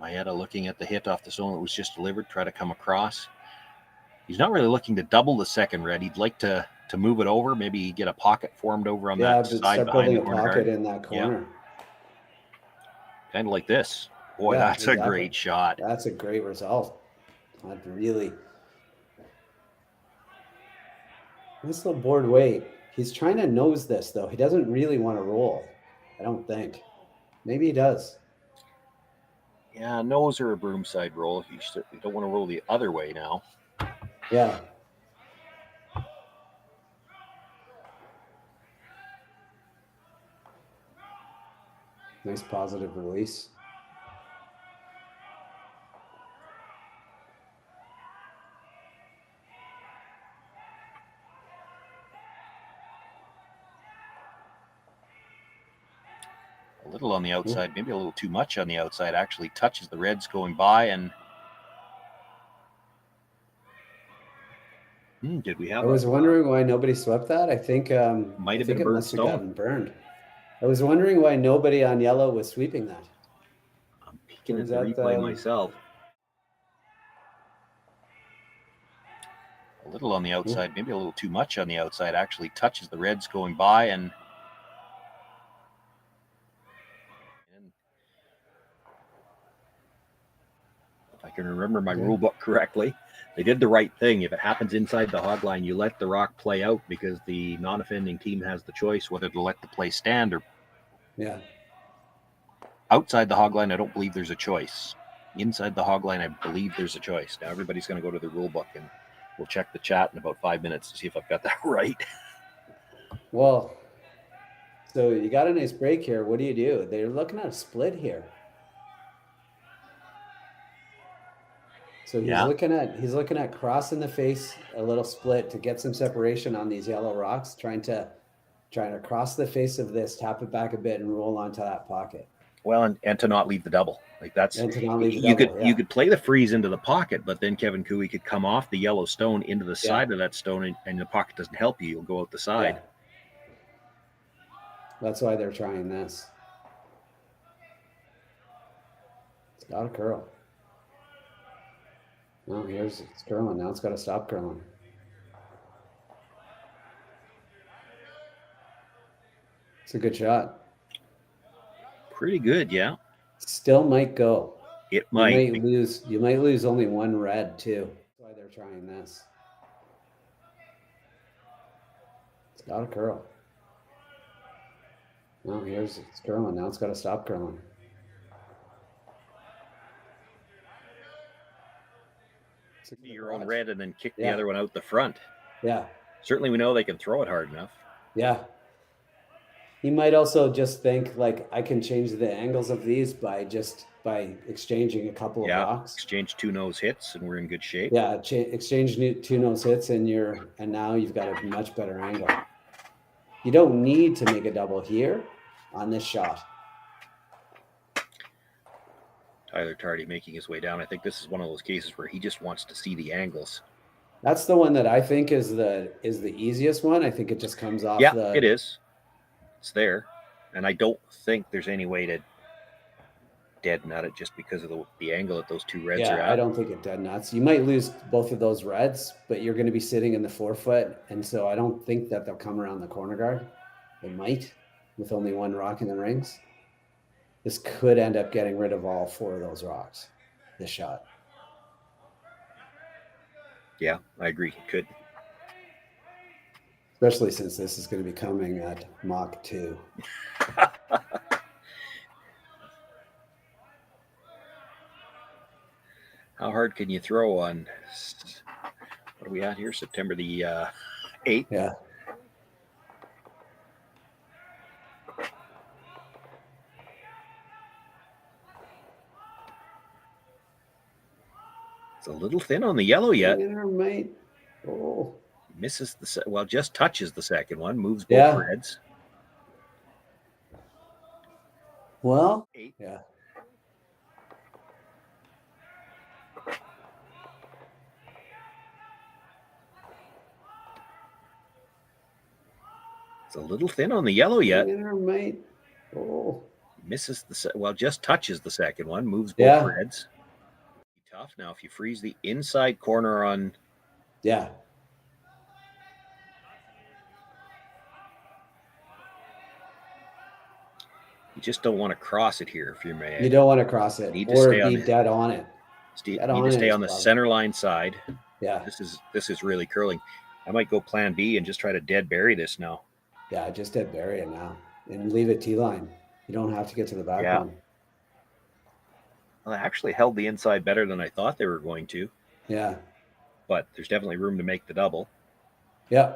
Maeda looking at the hit off the zone that was just delivered, try to come across. He's not really looking to double the second red. He'd like to move it over, maybe get a pocket formed over on that side behind the corner guard. In that corner. Yeah. Kind of like this. Boy, that's a great shot. That's a great result. Not really. Nice little board weight. He's trying to nose this, though. He doesn't really want to roll, I don't think. Maybe he does. Yeah, nose or a broom side roll. You don't want to roll the other way now. Yeah. Nice positive release. A little on the outside, maybe a little too much on the outside. Actually touches the reds going by, and did we have? I was wondering why nobody swept that. I think might have been a burnt stone. Gotten burned. I was wondering why nobody on yellow was sweeping that. I'm peeking at the replay myself. A little on the outside, maybe a little too much on the outside. Actually touches the reds going by, and if I can remember my rule book correctly, they did the right thing. If it happens inside the hog line, you let the rock play out because the non-offending team has the choice whether to let the play stand or. Yeah. Outside the hog line, I don't believe there's a choice. Inside the hog line, I believe there's a choice. Now everybody's going to go to the rule book and We'll check the chat in about 5 minutes to see if I've got that right. Well, so you got a nice break here. What do? They're looking at a split here. So he's looking at crossing the face, a little split to get some separation on these yellow rocks, trying to cross the face of this, tap it back a bit, and roll onto that pocket. Well, and to not leave the double. Like that's And to not leave the you double, could you could play the freeze into the pocket, but then Kevin Cooey could come off the yellow stone into the side of that stone, and the pocket doesn't help you. You'll go out the side. Yeah. That's why they're trying this. It's got to curl. Well, it's curling. Now it's got to stop curling. It's a good shot. Pretty good, yeah. Still might go. It might. You might lose only one red too. That's why they're trying this. It's got to curl. Well, it's curling. Now it's got to stop curling. Your own red and then kick the other one out the front. Yeah. Certainly we know they can throw it hard enough. Yeah. He might also just think like I can change the angles of these by exchanging a couple of rocks. Exchange 2 nose hits and we're in good shape. Yeah, exchange 2 nose hits and now you've got a much better angle. You don't need to make a double here on this shot. Tyler Tardy making his way down. I think this is one of those cases where he just wants to see the angles. That's the one that I think is the easiest one. I think it just comes off. Yeah, it is. It's there, and I don't think there's any way to dead nut it just because of the angle that those 2 reds are at. I don't think it dead nuts. You might lose both of those reds, but you're going to be sitting in the 4-foot, and so I don't think that they'll come around the corner guard. They might, with only 1 rock in the rings. This could end up getting rid of all 4 of those rocks, this shot. Yeah, I agree. It could. Especially since this is going to be coming at Mach 2. How hard can you throw on, what are we at here? September the 8th? Yeah. It's a little thin on the yellow yet. Mate. Oh. Misses just touches the second one, moves both reds. Well, 8. Yeah. It's a little thin on the yellow yet. Mate. Oh. Misses just touches the second one, moves both reds. Tough. Now, if you freeze the inside corner on. Yeah. You just don't want to cross it here if you're mad. You don't want to cross it or be dead on it. You need to stay on the center line side. Yeah. This is really curling. I might go plan B and just try to dead bury this now. Yeah, just dead bury it now and leave it T-line. You don't have to get to the back one. Well, they actually held the inside better than I thought they were going to. Yeah. But there's definitely room to make the double. Yeah.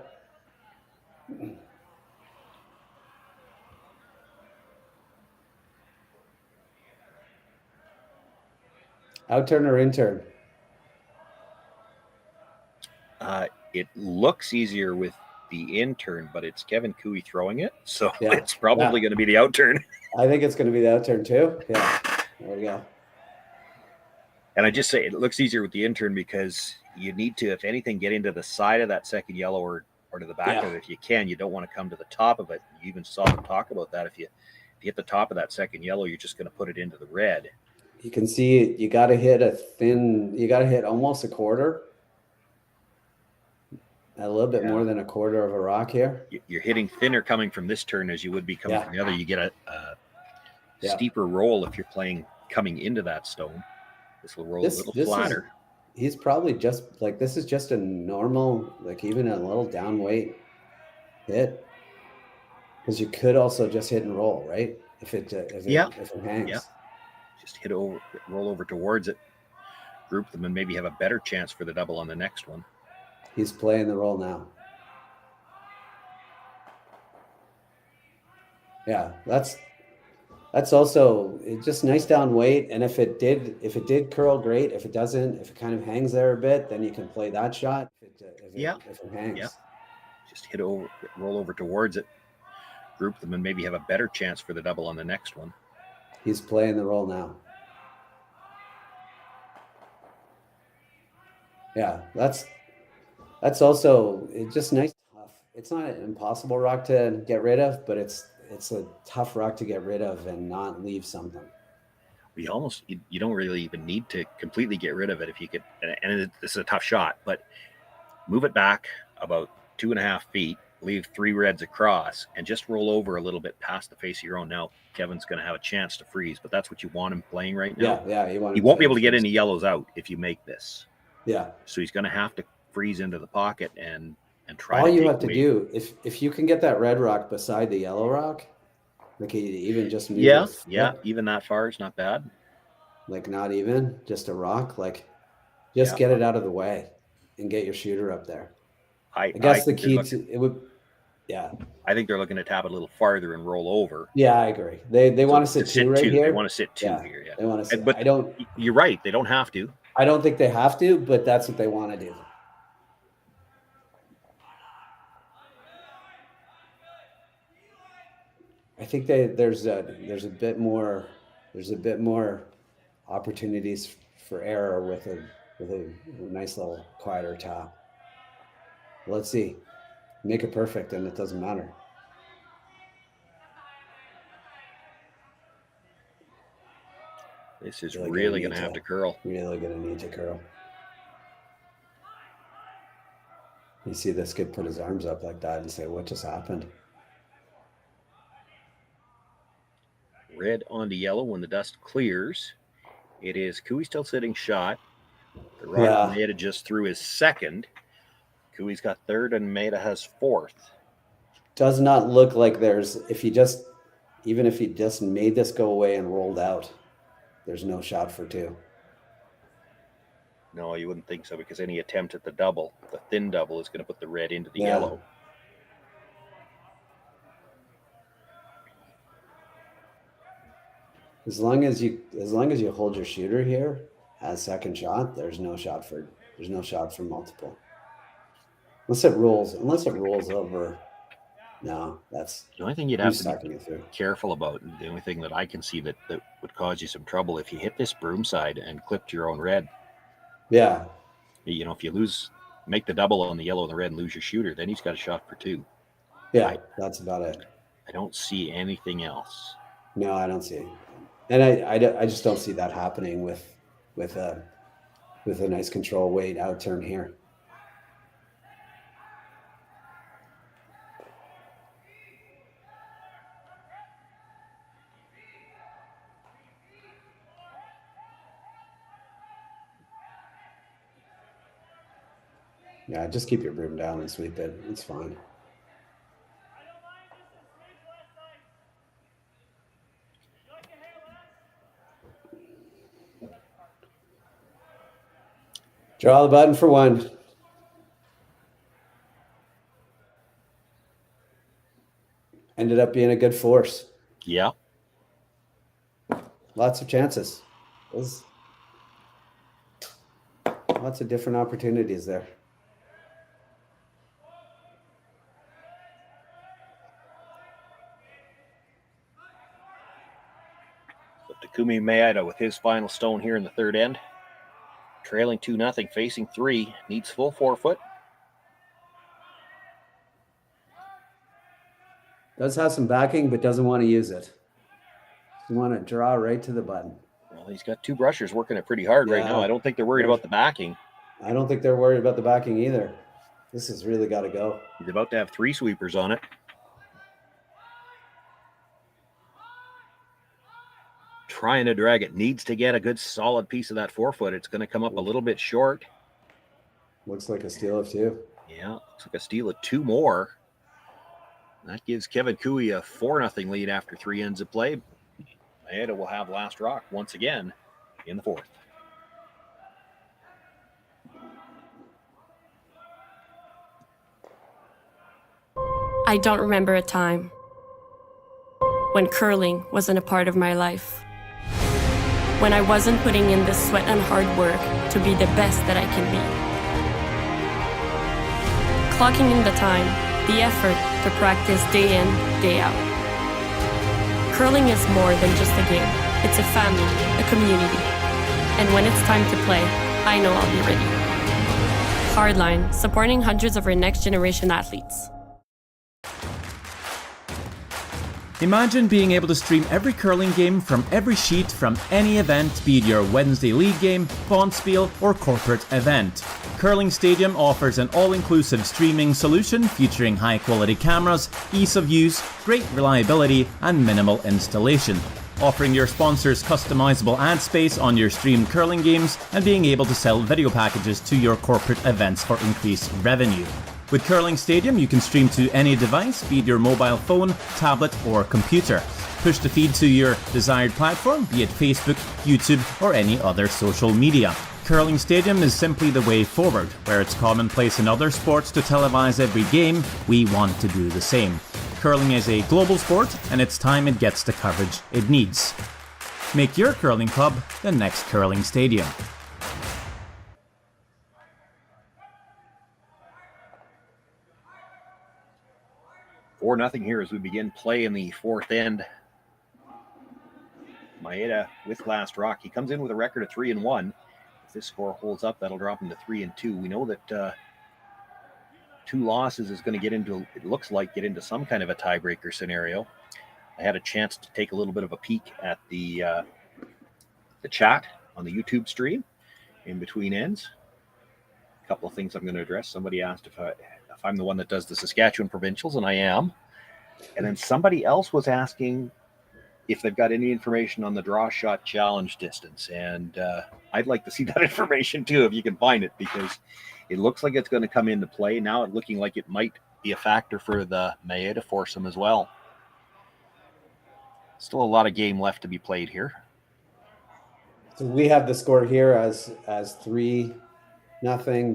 Outturn or in-turn? It looks easier with the in-turn, but it's Kevin Cooey throwing it. So it's probably going to be the outturn. I think it's going to be the outturn too. Yeah. There we go. And I just say it looks easier with the in-turn because you need to, if anything, get into the side of that second yellow or to the back of it if you can. You don't want to come to the top of it. You even saw them talk about that. If you hit the top of that second yellow, you're just going to put it into the red. You can see you got to hit almost a quarter. A little bit more than a quarter of a rock here. You're hitting thinner coming from this turn as you would be coming from the other. You get a steeper roll if you're playing coming into that stone. This will roll a little flatter. He's probably just like, this is just a normal, like even a little down weight hit. Because you could also just hit and roll, right? If it hangs. Yeah. Just hit over, roll over towards it, group them, and maybe have a better chance for the double on the next one. He's playing the role now. Yeah, that's also just nice down weight. And if it did curl, great. If it doesn't, if it kind of hangs there a bit, then you can play that shot. If it hangs. Yeah. Just hit over, roll over towards it, group them, and maybe have a better chance for the double on the next one. He's playing the role now. Yeah, that's also just nice. Tough. It's not an impossible rock to get rid of, but it's a tough rock to get rid of and not leave something. You don't really even need to completely get rid of it if you could. And this is a tough shot, but move it back about 2.5 feet, leave 3 reds across, and just roll over a little bit past the face of your own. Now Kevin's going to have a chance to freeze, but that's what you want him playing right now. Yeah, he won't be able to get any yellows out if you make this. Yeah. So he's going to have to freeze into the pocket and try. All you have to do, if you can get that red rock beside the yellow rock, like even just move even that far is not bad. Like not even just a rock, like just get it out of the way and get your shooter up there. I guess the key to it would, I think they're looking to tap it a little farther and roll over. Yeah, I agree. They want to sit 2 right here. They want to sit 2 here. Yeah, they want to sit. But you're right. They don't have to. I don't think they have to, but that's what they want to do. I think there's a bit more opportunities for error with a nice little quieter tap. Let's see. Make it perfect and it doesn't matter. This is really going to have to curl. Really going to need to curl. You see this kid put his arms up like that and say, what just happened? Red onto yellow when the dust clears. It is Cooey still sitting shot. The rock Maeda just threw his second. Cooey's got third and Maeda has fourth. Does not look like there's, even if he just made this go away and rolled out, there's no shot for 2. No, you wouldn't think so, because any attempt at the double, the thin double, is going to put the red into the yellow. As long as you hold your shooter here as second shot, there's no shot for multiple. Unless it rolls over. No, that's the only thing you'd have to be careful about. The only thing that I can see that would cause you some trouble if you hit this broom side and clipped your own red. Yeah. You know, if you make the double on the yellow and the red and lose your shooter, then he's got a shot for 2. Yeah, that's about it. I don't see anything else. No, I don't see it. And I just don't see that happening with a nice control weight out turn here. Yeah, just keep your broom down and sweep it. It's fine. Draw the button for 1. Ended up being a good force. Yeah. Lots of chances. Lots of different opportunities there. So Takumi Maeda with his final stone here in the third end. Trailing 2-0, facing 3, needs full 4 foot. Does have some backing, but doesn't want to use it. You want to draw right to the button. Well, he's got 2 brushers working it pretty hard right now. I don't think they're worried about the backing. I don't think they're worried about the backing either. This has really got to go. He's about to have 3 sweepers on it. Trying to drag it, needs to get a good solid piece of that 4 foot. It's going to come up a little bit short. Looks like a steal of 2. Yeah, looks like a steal of 2 more. That gives Kevin Cooey a 4-0 lead after 3 ends of play. Maeda will have last rock once again in the 4th. I don't remember a time when curling wasn't a part of my life. When I wasn't putting in the sweat and hard work to be the best that I can be. Clocking in the time, the effort to practice day in, day out. Curling is more than just a game. It's a family, a community. And when it's time to play, I know I'll be ready. Hardline, supporting hundreds of our next generation athletes. Imagine being able to stream every curling game from every sheet from any event, be it your Wednesday league game, bonspiel, or corporate event. Curling Stadium offers an all-inclusive streaming solution featuring high-quality cameras, ease of use, great reliability, and minimal installation. Offering your sponsors customizable ad space on your streamed curling games and being able to sell video packages to your corporate events for increased revenue. With Curling Stadium, you can stream to any device, be it your mobile phone, tablet, or computer. Push the feed to your desired platform, be it Facebook, YouTube, or any other social media. Curling Stadium is simply the way forward. Where it's commonplace in other sports to televise every game, we want to do the same. Curling is a global sport, and it's time it gets the coverage it needs. Make your curling club the next Curling Stadium. 4-0 here as we begin play in the fourth end. Maeda with last rock. He comes in with a record of 3-1. If this score holds up, that'll drop him to 3-2. We know that 2 losses is going to get into, it looks like, get into some kind of a tiebreaker scenario. I had a chance to take a little bit of a peek at the chat on the YouTube stream in between ends. A couple of things I'm going to address. Somebody asked if I'm the one that does the Saskatchewan provincials, and I am. And then somebody else was asking if they've got any information on the draw shot challenge distance. And I'd like to see that information too, if you can find it, because it looks like it's going to come into play. Now it's looking like it might be a factor for the Maeda foursome as well. Still a lot of game left to be played here. So we have the score here as 3-0,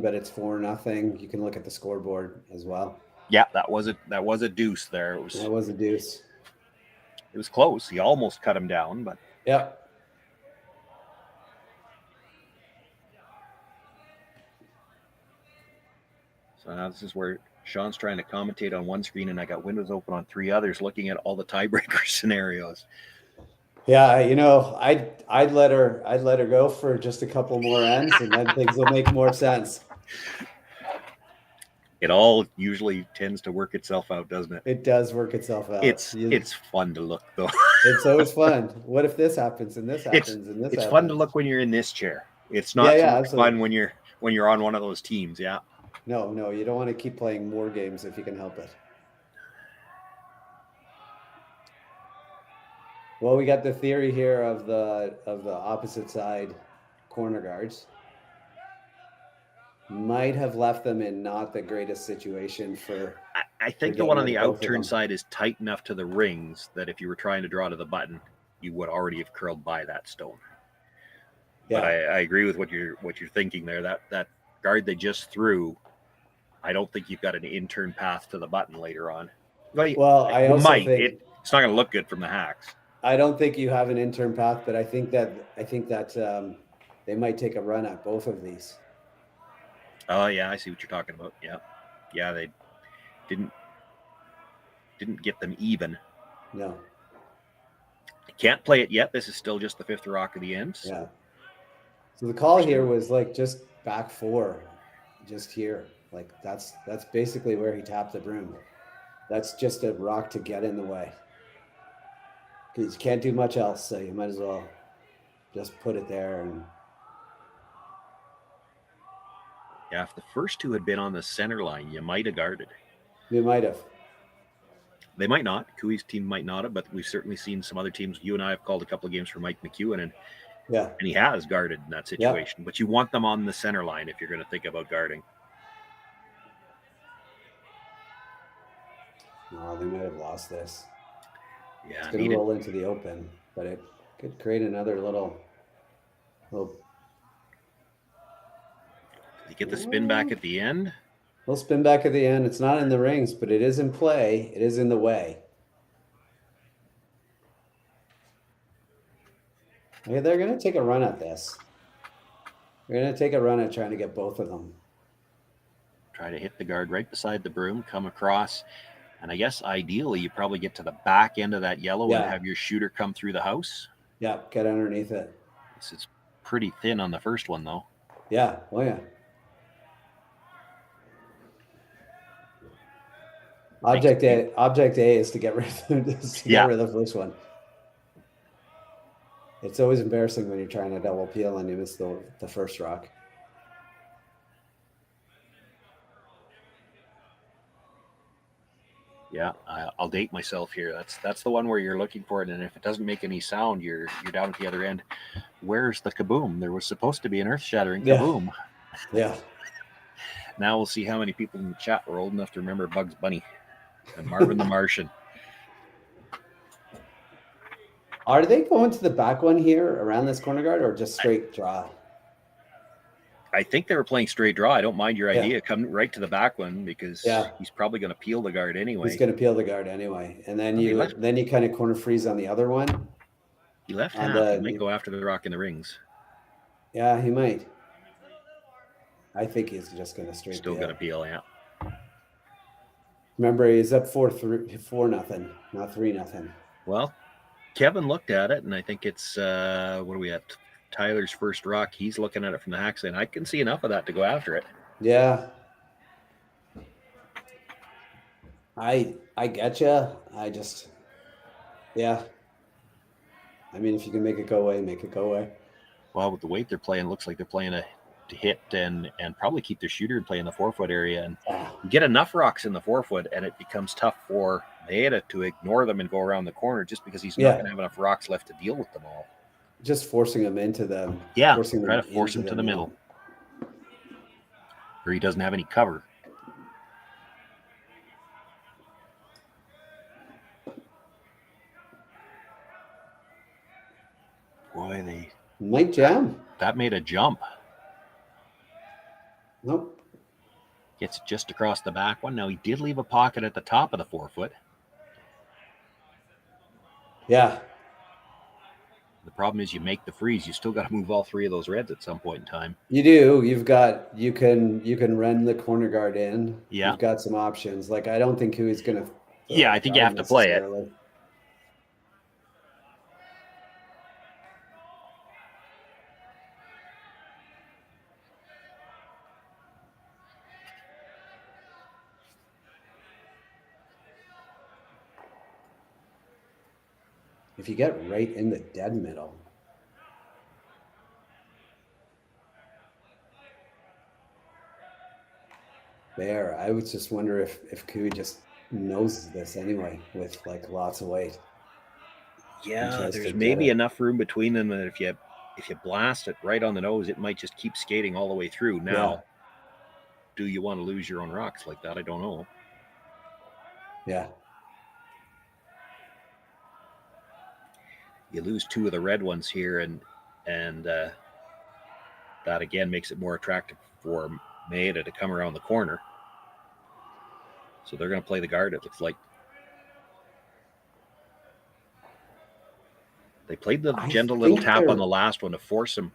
but it's 4-0. You can look at the scoreboard as well. Yeah, that was a deuce there. That was a deuce. It was close. He almost cut him down, but yeah. So now this is where Shawn's trying to commentate on one screen, and I got windows open on 3 others, looking at all the tiebreaker scenarios. Yeah, you know, I'd let her go for just a couple more ends, and then things will make more sense. It all usually tends to work itself out, doesn't it? It does work itself out. It's fun to look, though. It's always fun. What if this happens and this happens and this happens? It's fun to look when you're in this chair. It's not so much fun when you're on one of those teams. Yeah. No, you don't want to keep playing more games if you can help it. Well, we got the theory here of the opposite side corner guards. Might have left them in not the greatest situation for. I think the one on the outturn side is tight enough to the rings that if you were trying to draw to the button, you would already have curled by that stone. Yeah. But I agree with what you're thinking there. That guard they just threw, I don't think you've got an in-turn path to the button later on. Well, I also think it's not going to look good from the hacks. I don't think you have an in-turn path, but I think that they might take a run at both of these. Oh yeah, I see what you're talking about. Yeah, they didn't get them even. No, can't play it yet. This is still just the 5th rock of the end. Yeah. So the call here was like just back 4, just here. Like that's basically where he tapped the broom. That's just a rock to get in the way. Because you can't do much else, so you might as well just put it there. And yeah, if the first 2 had been on the center line, you might have guarded. You might have. They might not. Cooey's team might not have, but we've certainly seen some other teams. You and I have called a couple of games for Mike McEwen, and he has guarded in that situation. Yeah. But you want them on the center line if you're going to think about guarding. No, they might have lost this. Yeah, it's going to roll into the open, but it could create another little. You get the spin back at the end. We'll spin back at the end. It's not in the rings, but it is in play. It is in the way. Okay, they're going to take a run at this. They're going to take a run at trying to get both of them. Try to hit the guard right beside the broom, come across. And I guess ideally you probably get to the back end of that yellow and have your shooter come through the house. Yeah, get underneath it. This is pretty thin on the first one, though. Yeah, oh yeah. Object A is to get rid of the first one. It's always embarrassing when you're trying to double peel and you miss the first rock. Yeah, I'll date myself here. That's the one where you're looking for it, and if it doesn't make any sound, you're down at the other end. Where's the kaboom? There was supposed to be an earth-shattering kaboom. Yeah. Now we'll see how many people in the chat were old enough to remember Bugs Bunny and Marvin the Martian. Are they going to the back one here around this corner guard, or just straight draw? I think they were playing straight draw. I don't mind your idea. Come right to the back one because he's probably going to peel the guard anyway. He's going to peel the guard anyway, and then you kind of corner freeze on the other one. He left half. He might go after the rock in the rings. Yeah, he might. I think he's just going to straight. Still going to peel, yeah. Remember, he's up 4-0, not 3-0. Well, Kevin looked at it, and I think it's what are we at? Tyler's first rock. He's looking at it from the hack saying, I can see enough of that to go after it. Yeah. I get you. I just, I mean, if you can make it go away, make it go away. Well, with the weight they're playing, it looks like they're playing to hit and probably keep their shooter and play in the 4-foot area. And you get enough rocks in the 4-foot, and it becomes tough for Maeda to ignore them and go around the corner just because he's not going to have enough rocks left to deal with them all. Just forcing him into them. Yeah, try to force him to the middle. Where he doesn't have any cover. Boy, they might jam. That made a jump. Nope. Gets just across the back one. Now he did leave a pocket at the top of the 4-foot. Yeah. The problem is you make the freeze. You still got to move all three of those reds at some point in time. You do. You can run the corner guard in. Yeah. You've got some options. Like, I don't think Huey's going to. Yeah, I think you have to play it. If you get right in the dead middle. There, I would just wonder if Kui just knows this anyway with like lots of weight. Yeah, there's maybe enough room between them that if you blast it right on the nose, it might just keep skating all the way through. Now, do you want to lose your own rocks like that? I don't know. Yeah. You lose two of the red ones here, and that again makes it more attractive for Maeda to come around the corner. So they're going to play the guard, it looks like. They played the gentle little tap on the last one to force him.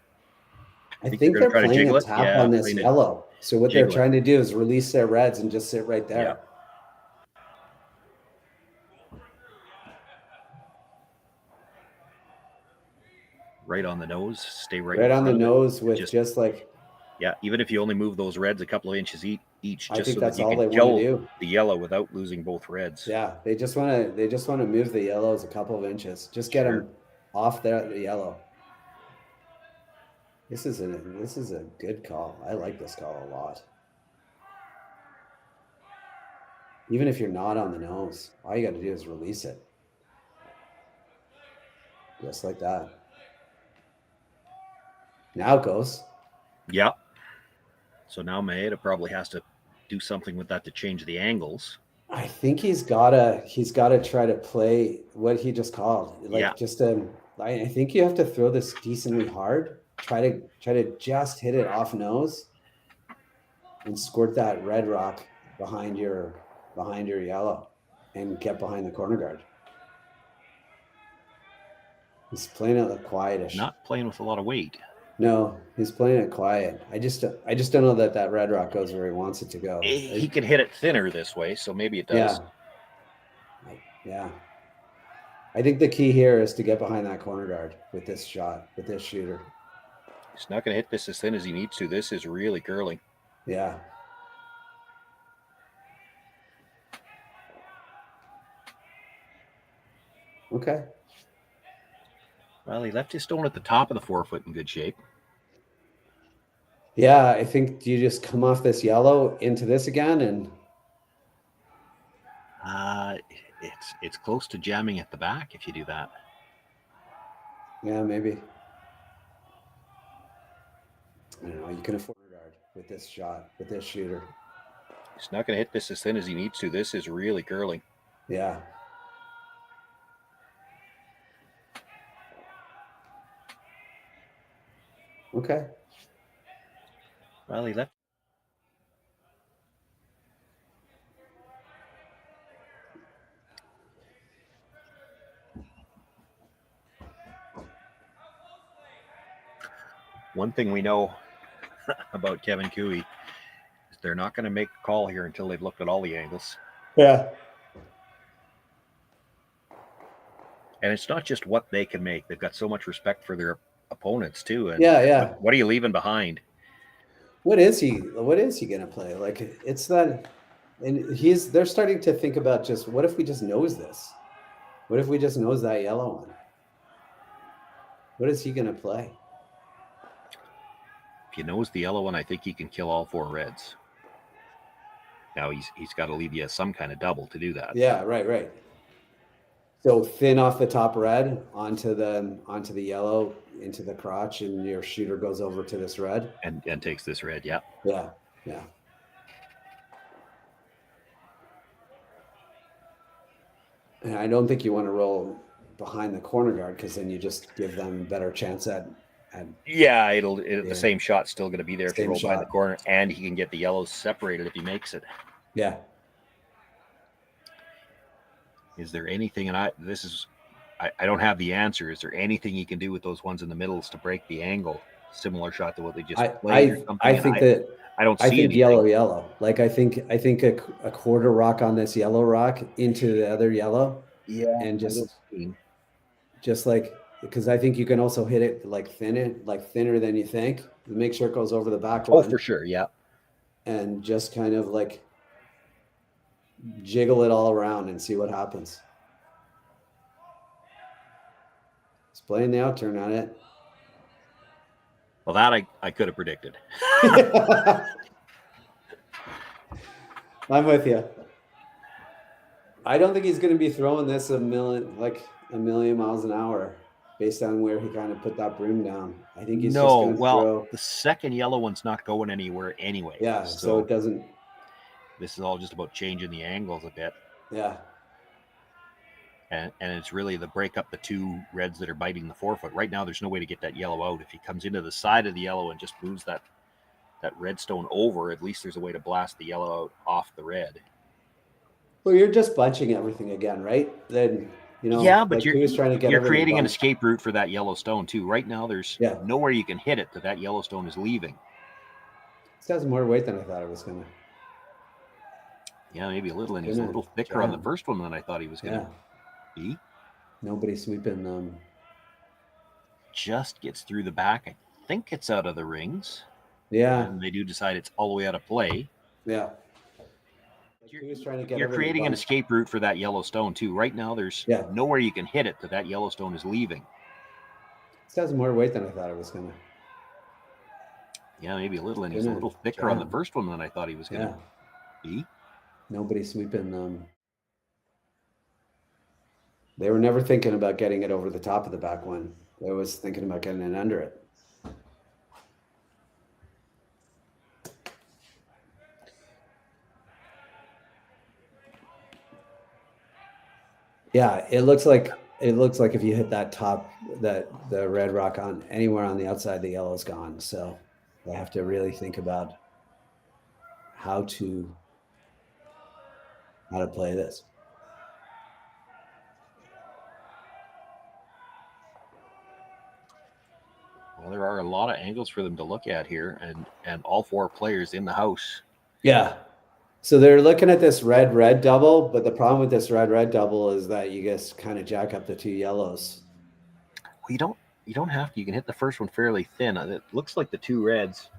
I think they're playing a tap on this yellow. So what they're trying to do is release their reds and just sit right there. Yeah. Right on the nose, stay right on the nose with just like. Yeah, even if you only move those reds a couple of inches each, I just think so that's that you all can they kill want to do. The yellow without losing both reds. Yeah, they just want to move the yellows a couple of inches. Just get them off the yellow. This is a good call. I like this call a lot. Even if you're not on the nose, all you got to do is release it. Just like that. Now it goes. Yeah. So now Maeda probably has to do something with that to change the angles. I think he's gotta try to play what he just called. I think you have to throw this decently hard. Try to just hit it off nose. and squirt that red rock behind your yellow and get behind the corner guard. He's playing it quietish. Not playing with a lot of weight. No, he's playing it quiet. I just don't know that red rock goes where he wants it to go. He can hit it thinner this way, so maybe it does. Yeah. I think the key here is to get behind that corner guard with this shot, with this shooter. He's not going to hit this as thin as he needs to. This is really curling. Yeah. Okay. Well, he left his stone at the top of the 4 foot in good shape. Yeah, I think you just come off this yellow into this again, and it's close to jamming at the back if you do that. Yeah, maybe. I don't know. You can afford a guard with this shot, with this shooter. He's not going to hit this as thin as he needs to. This is really curling. Yeah. Okay. Well, he left. One thing we know about Kevin Cooey is they're not going to make a call here until they've looked at all the angles. Yeah. And it's not just what they can make. They've got so much respect for their opponents too. And Yeah. What are you leaving behind? What is he going to play? Like, it's that, and they're starting to think about just, what if we just nose this? What if we just nose that yellow one? What is he going to play? If you nose the yellow one, I think he can kill all 4 reds. Now he's got to leave you some kind of double to do that. Yeah, right. So thin off the top red onto the yellow into the crotch, and your shooter goes over to this red and takes this red. Yeah. And I don't think you want to roll behind the corner guard, because then you just give them a better chance at the same shot's still going to be there if you roll behind the corner, and he can get the yellows separated if he makes it. Yeah. Is there anything, and I don't have the answer, is there anything he can do with those ones in the middles to break the angle? Similar shot to what they just played or something? I think that I don't see think anything. yellow. Like, I think a quarter rock on this yellow rock into the other yellow. Yeah. And just like, because I think you can also hit it thinner than you think. Make sure it goes over the back one. Oh, for sure, yeah. And just kind of like jiggle it all around and see what happens. He's playing the out turn on it. Well, that I could have predicted. I'm with you. I don't think he's going to be throwing this a million miles an hour based on where he kind of put that broom down. I think he's just going to throw. The second yellow one's not going anywhere anyway. Yeah, so it doesn't. This is all just about changing the angles a bit. Yeah. And it's really the break up the 2 reds that are biting the 4 foot. Right now, there's no way to get that yellow out. If he comes into the side of the yellow and just moves that redstone over, at least there's a way to blast the yellow out off the red. Well, you're just bunching everything again, right? Then, yeah, but like you're creating an escape route for that yellow stone too. Right now, there's nowhere you can hit it that yellow stone is leaving. This has more weight than I thought it was going to. Yeah, maybe a little, and he's a little thicker on the first one than I thought he was going to be. Nobody sweeping them. Just gets through the back. I think it's out of the rings. Yeah. And they do decide it's all the way out of play. Yeah. You're creating an escape route for that yellow stone too. Right now, there's nowhere you can hit it that yellow stone is leaving. This has more weight than I thought it was going to. Yeah, maybe a little, and he's a little thicker on the first one than I thought he was going to be. Nobody sweeping them. They were never thinking about getting it over the top of the back one. They was thinking about getting it under it. Yeah, it looks like if you hit that top, the red rock on anywhere on the outside, the yellow's gone. So they have to really think about how to play this. Well, there are a lot of angles for them to look at here, and all 4 players in the house. Yeah. So they're looking at this red double, but the problem with this red double is that you just kind of jack up the 2 yellows. Well, you don't have to. You can hit the first one fairly thin. It looks like the 2 reds.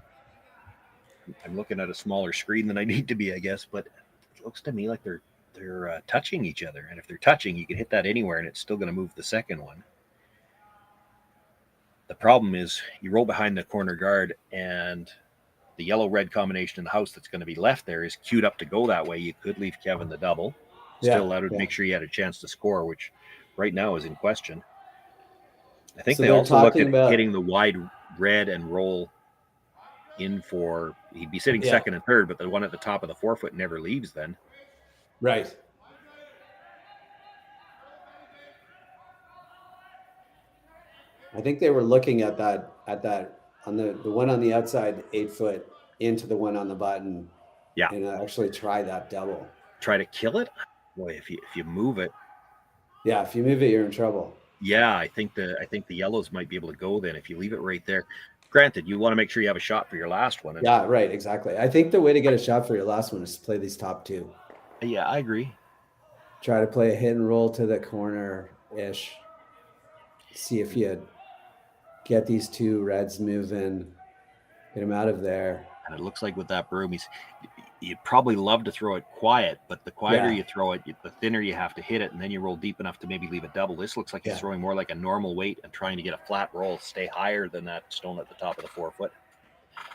I'm looking at a smaller screen than I need to be, I guess, but it looks to me like they're touching each other. And if they're touching, you can hit that anywhere, and it's still going to move the second one. The problem is you roll behind the corner guard, and the yellow-red combination in the house that's going to be left there is queued up to go that way. You could leave Kevin the double. Still allowed to make sure you had a chance to score, which right now is in question. I think they also looked at hitting the wide red and roll in for, he'd be sitting second and third, but the one at the top of the 4-foot never leaves then. Right. I think they were looking at that on the one on the outside 8-foot into the one on the button. Yeah. And actually try that double. Try to kill it? Boy, if you move it. Yeah, if you move it, you're in trouble. Yeah, I think the yellows might be able to go then if you leave it right there. Granted, you want to make sure you have a shot for your last one. Yeah, right, exactly. I think the way to get a shot for your last one is to play these top 2. Yeah, I agree. Try to play a hit and roll to the corner-ish. See if you get these 2 reds moving, get them out of there. And it looks like with that broom, you'd probably love to throw it quiet, but the quieter you throw it, the thinner you have to hit it, and then you roll deep enough to maybe leave a double. This looks like he's throwing more like a normal weight and trying to get a flat roll, stay higher than that stone at the top of the 4-foot.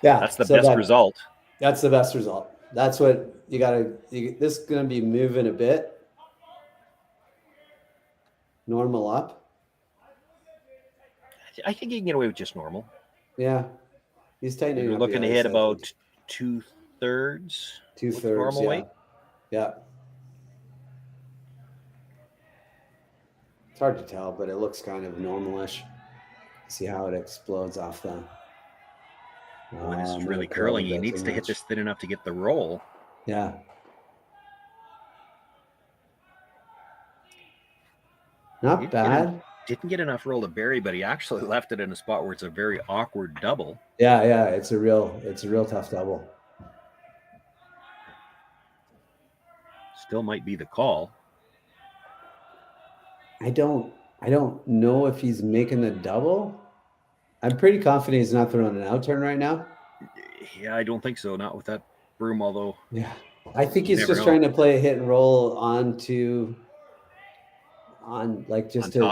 Yeah, that's the best result. That's the best result. That's what you got to. This is going to be moving a bit. Normal up. I think you can get away with just normal. Yeah, he's tightening. You're looking to hit about 2/3. 2/3 normal weight. Yeah. It's hard to tell, but it looks kind of normalish. See how it explodes off the. When it's really curling, he needs to hit this thin enough to get the roll. Yeah. Not bad. Didn't get enough roll to bury, but he actually left it in a spot where it's a very awkward double. Yeah, it's a real tough double. Still might be the call. I don't know if he's making the double. I'm pretty confident he's not throwing an out turn right now. Yeah, I don't think so. Not with that broom, although. Yeah, I think he's just trying to play a hit and roll on top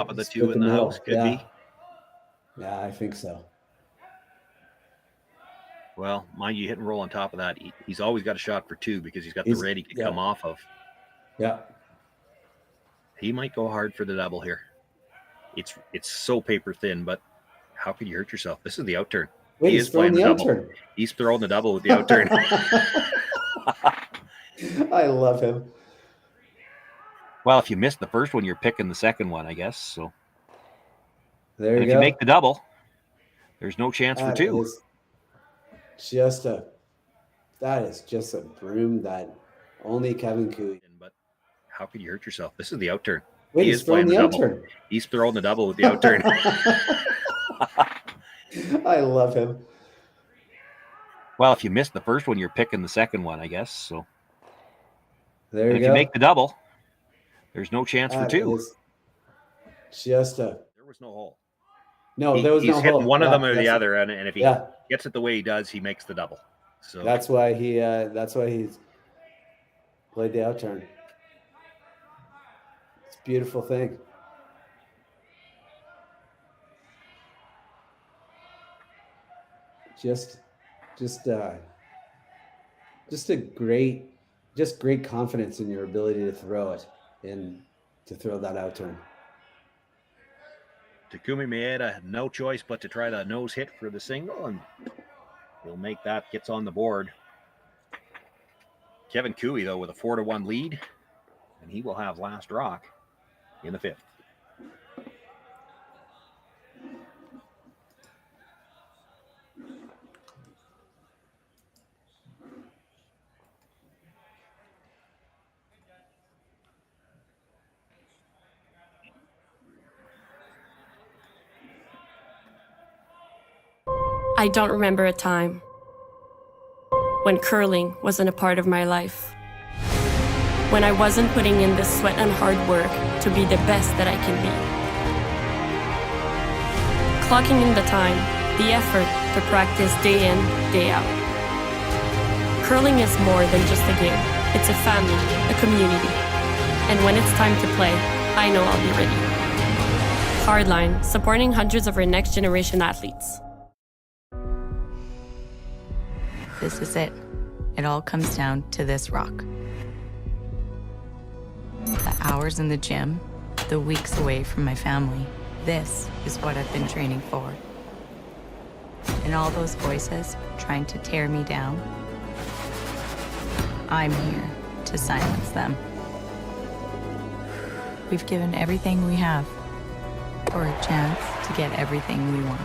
of the 2 in the house. Could be. Yeah, I think so. Well, mind you, hit and roll on top of that. He's always got a shot for 2 because he's got the red he can come off of. Yeah. He might go hard for the double here. It's so paper thin, but how could you hurt yourself? This is the out turn. Wait, he's throwing the out turn. He's throwing the double with the out turn. I love him. Well, if you missed the first one, you're picking the second one, I guess. So there you go. If you make the double, there's no chance for 2. That is just a broom that only Kevin Cooey. But how could you hurt yourself? This is the out turn. Wait, he's throwing the out turn. He's throwing the double with the out turn. I love him. Well, if you missed the first one, you're picking the second one, I guess. So there you go. If you make the double, there's no chance for 2. There was no hole. No, there was no hole. He's hitting one of them or the other, and if he Yeah. gets it the way he does, he makes the double. So that's why he's played the out turn. It's a beautiful thing. Just great confidence in your ability to throw it and to throw that out turn. Takumi Maeda had no choice but to try the nose hit for the single, and he'll make that, gets on the board. Kevin Cooey, though, with a 4-1 lead, and he will have last rock in the 5th. I don't remember a time when curling wasn't a part of my life. When I wasn't putting in the sweat and hard work to be the best that I can be. Clocking in the time, the effort to practice day in, day out. Curling is more than just a game. It's a family, a community. And when it's time to play, I know I'll be ready. Hardline, supporting hundreds of our next generation athletes. This is it. It all comes down to this rock. The hours in the gym, the weeks away from my family. This is what I've been training for. And all those voices trying to tear me down, I'm here to silence them. We've given everything we have for a chance to get everything we want.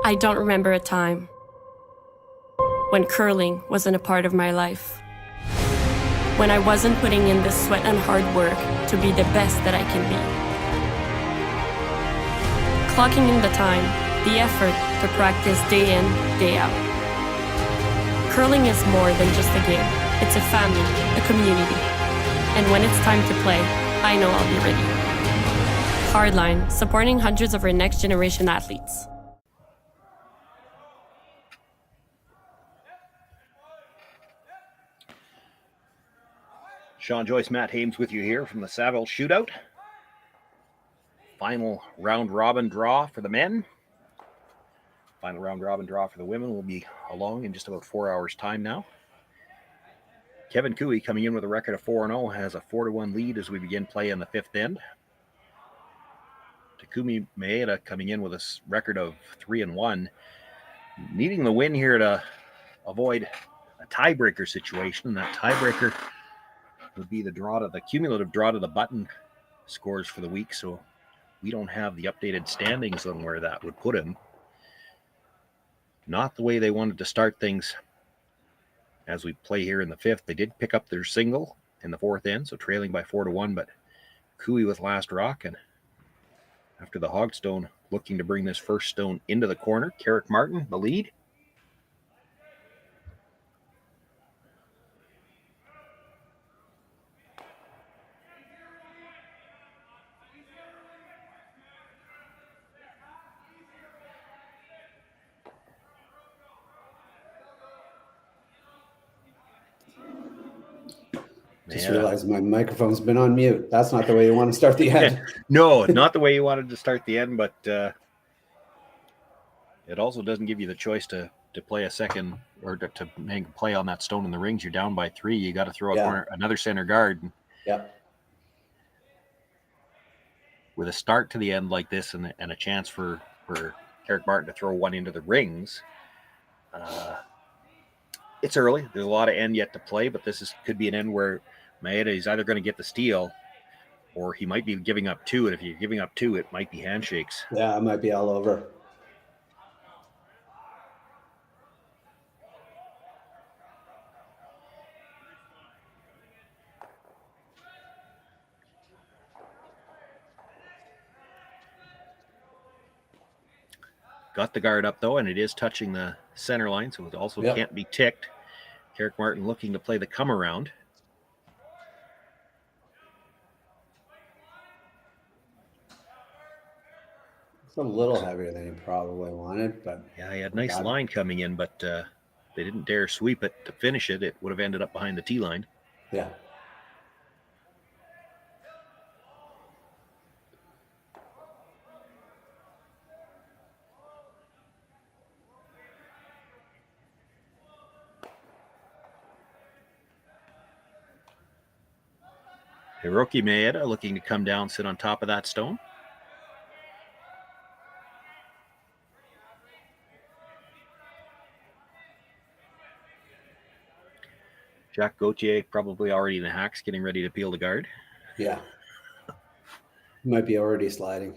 I don't remember a time when curling wasn't a part of my life. When I wasn't putting in the sweat and hard work to be the best that I can be. Clocking in the time, the effort to practice day in, day out. Curling is more than just a game. It's a family, a community. And when it's time to play, I know I'll be ready. Hardline, supporting hundreds of our next generation athletes. Shawn, Joyce, Matt Hames with you here from the Saville Shootout. Final round robin draw for the men. Final round robin draw for the women will be along in just about 4 hours' time now. Kevin Cooey coming in with a record of 4-0 has a 4-1 lead as we begin play in the fifth end. Takumi Maeda coming in with a record of 3-1, needing the win here to avoid a tiebreaker situation. And that tiebreaker would be the cumulative draw to the button scores for the week. So we don't have the updated standings on where that would put him. Not the way they wanted to start things as we play here in the fifth. They did pick up their single in the fourth end, so trailing by 4-1, but Cooey with last rock, and after the Hogstone looking to bring this first stone into the corner, Carrick Martin, the lead. Just realized my microphone's been on mute. That's not the way you want to start the end. No, not the way you wanted to start the end, but it also doesn't give you the choice to play a second or to make a play on that stone in the rings. You're down by 3. You got to throw another center guard. Yeah. With a start to the end like this and a chance for Carrick Martin to throw one into the rings, it's early. There's a lot of end yet to play, but could be an end where Maeda is either going to get the steal or he might be giving up 2. And if you're giving up 2, it might be handshakes. Yeah, it might be all over. Got the guard up, though, and it is touching the center line, so it also can't be ticked. Carrick Martin looking to play the come around. It's a little heavier than he probably wanted, but yeah, he had a nice line coming in, but they didn't dare sweep it to finish it. It would have ended up behind the tee line. Yeah. Hiroki Maeda looking to come down, sit on top of that stone. Jack Gauthier probably already in the hacks, getting ready to peel the guard. Yeah. Might be already sliding.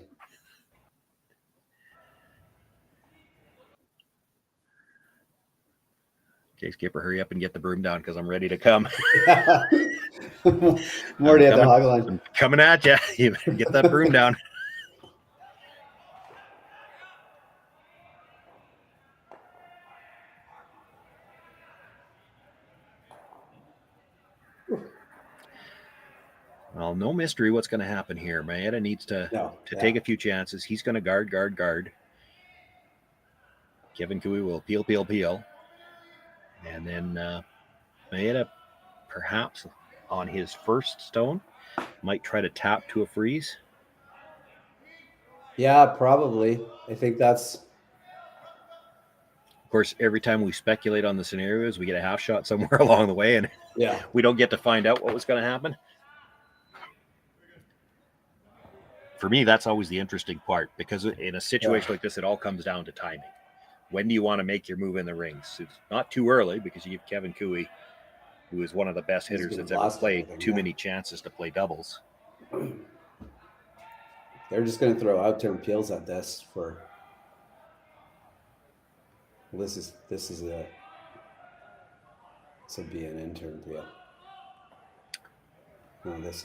Okay, Skipper, hurry up and get the broom down because I'm ready to come. Morty at the hog line. I'm coming at you. You better get that broom down. Well, no mystery what's going to happen here. Maeda needs to take a few chances. He's going to guard. Kevin Cooey will peel. And then Maeda, perhaps on his first stone, might try to tap to a freeze. Yeah, probably. I think that's... Of course, every time we speculate on the scenarios, we get a half shot somewhere along the way, and we don't get to find out what was going to happen. For me, that's always the interesting part, because in a situation like this, it all comes down to timing. When do you want to make your move in the rings? It's not too early, because you give Kevin Cooey, who is one of the best hitters that's ever played, too many chances to play doubles. They're just going to throw out-turn peels at this for... Well, this would be an in-turn peel. No, this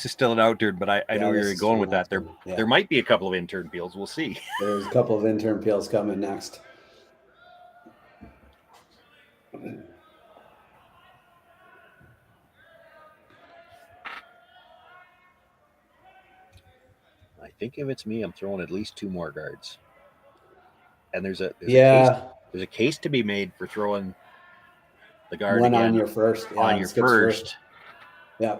is still an out-turn, but I know where you're going with that. There might be a couple of in-turn peels. We'll see. There's a couple of in-turn peels coming next. I think if it's me, I'm throwing at least 2 more guards. And there's a case to be made for throwing the guard one again on your first. Yeah, on your first. Yeah.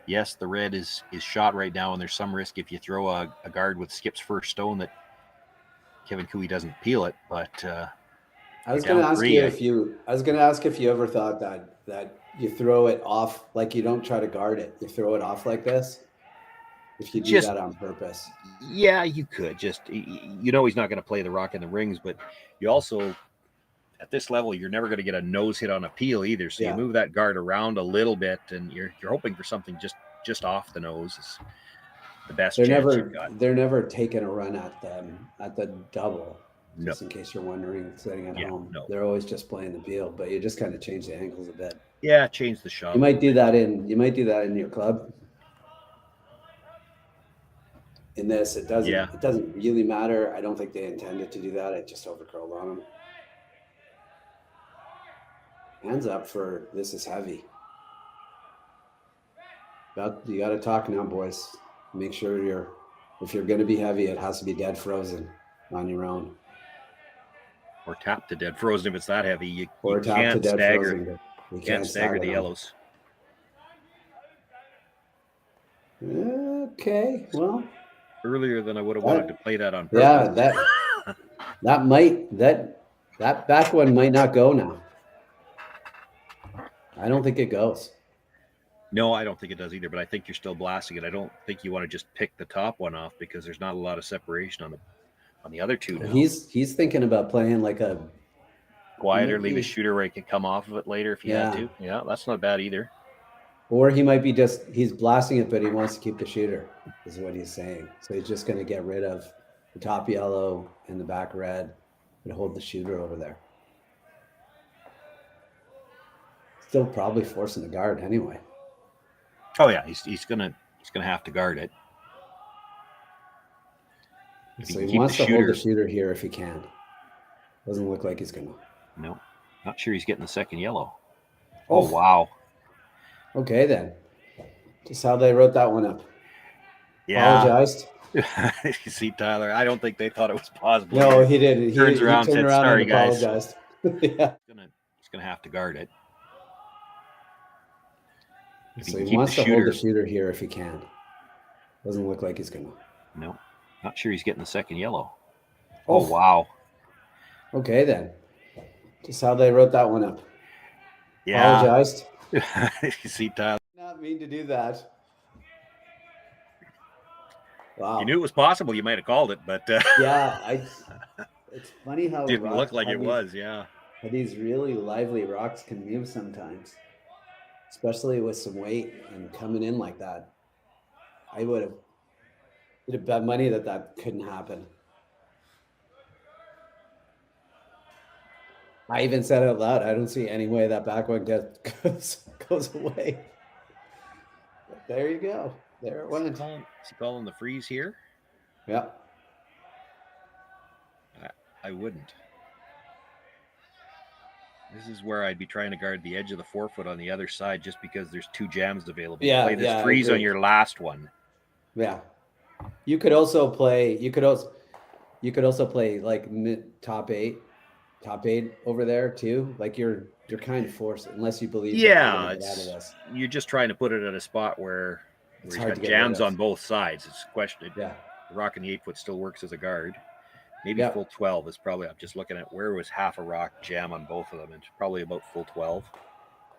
Yes, the red is shot right now, and there's some risk if you throw a guard with Skip's first stone that Kevin Cooey doesn't peel it. But I was going to ask if you ever thought that you throw it off, like you don't try to guard it, you throw it off like this. If you do that on purpose. Yeah, you could. Just, he's not going to play the rock in the rings, but you also, at this level, you're never going to get a nose hit on a peel either. So you move that guard around a little bit, and you're hoping for something just off the nose is the best chance you've got. They're never taking a run at the double. Just in case you're wondering, sitting at home. No. They're always just playing the peel, but you just kind of change the angles a bit. Yeah, change the shot. You might do that in your club. In this, it doesn't really matter. I don't think they intended to do that. It just overcurled on them. Hands up for this is heavy. You got to talk now, boys. Make sure if you're going to be heavy, it has to be dead frozen on your own. Or tap to dead frozen if it's that heavy. You can't stagger. You can't stagger the yellows. Okay, well. Earlier than I would have wanted to play that on purpose. Yeah, that back one might not go now. I don't think it goes. No, I don't think it does either, but I think you're still blasting it. I don't think you want to just pick the top one off because there's not a lot of separation on the other two now. He's thinking about playing like quieter, leave his shooter where he could come off of it later if he had to. Yeah, that's not bad either. Or he might be he's blasting it, but he wants to keep the shooter, is what he's saying. So he's just going to get rid of the top yellow and the back red and hold the shooter over there. Still probably forcing the guard anyway. Oh yeah, he's gonna have to guard it. So he wants to hold the shooter here if he can. Doesn't look like he's gonna. No, not sure he's getting the second yellow. Oh wow. Okay then. Just how they wrote that one up. Yeah. Apologized. You see, Tyler, I don't think they thought it was possible. No, he didn't. He turns around and said, "Sorry, guys." Apologized. Yeah. He's gonna have to guard it. So he wants to hold the shooter here if he can. Doesn't look like he's gonna. No, not sure he's getting the second yellow. Oh wow. Okay then. Just how they wrote that one up. Yeah. Apologized. You see, Tyler. Not mean to do that. Wow. You knew it was possible. You might have called it, but yeah, it's funny how didn't look like it was. Yeah. How these really lively rocks can move sometimes, especially with some weight and coming in like that. I would have bet money that couldn't happen. I even said out loud, I don't see any way that back one goes away. But there you go. There it went. Is he calling the freeze here? Yeah. I wouldn't. This is where I'd be trying to guard the edge of the forefoot on the other side just because there's two jams available. Yeah, play this freeze on your last one. Yeah. You could also play like top eight over there too. Like you're kind of forced unless you believe. Yeah, you're just trying to put it at a spot where he's got jams on both sides. It's a question. Yeah, the rock in the 8-foot still works as a guard. Maybe full 12 is probably. I'm just looking at where was half a rock jam on both of them. It's probably about full 12.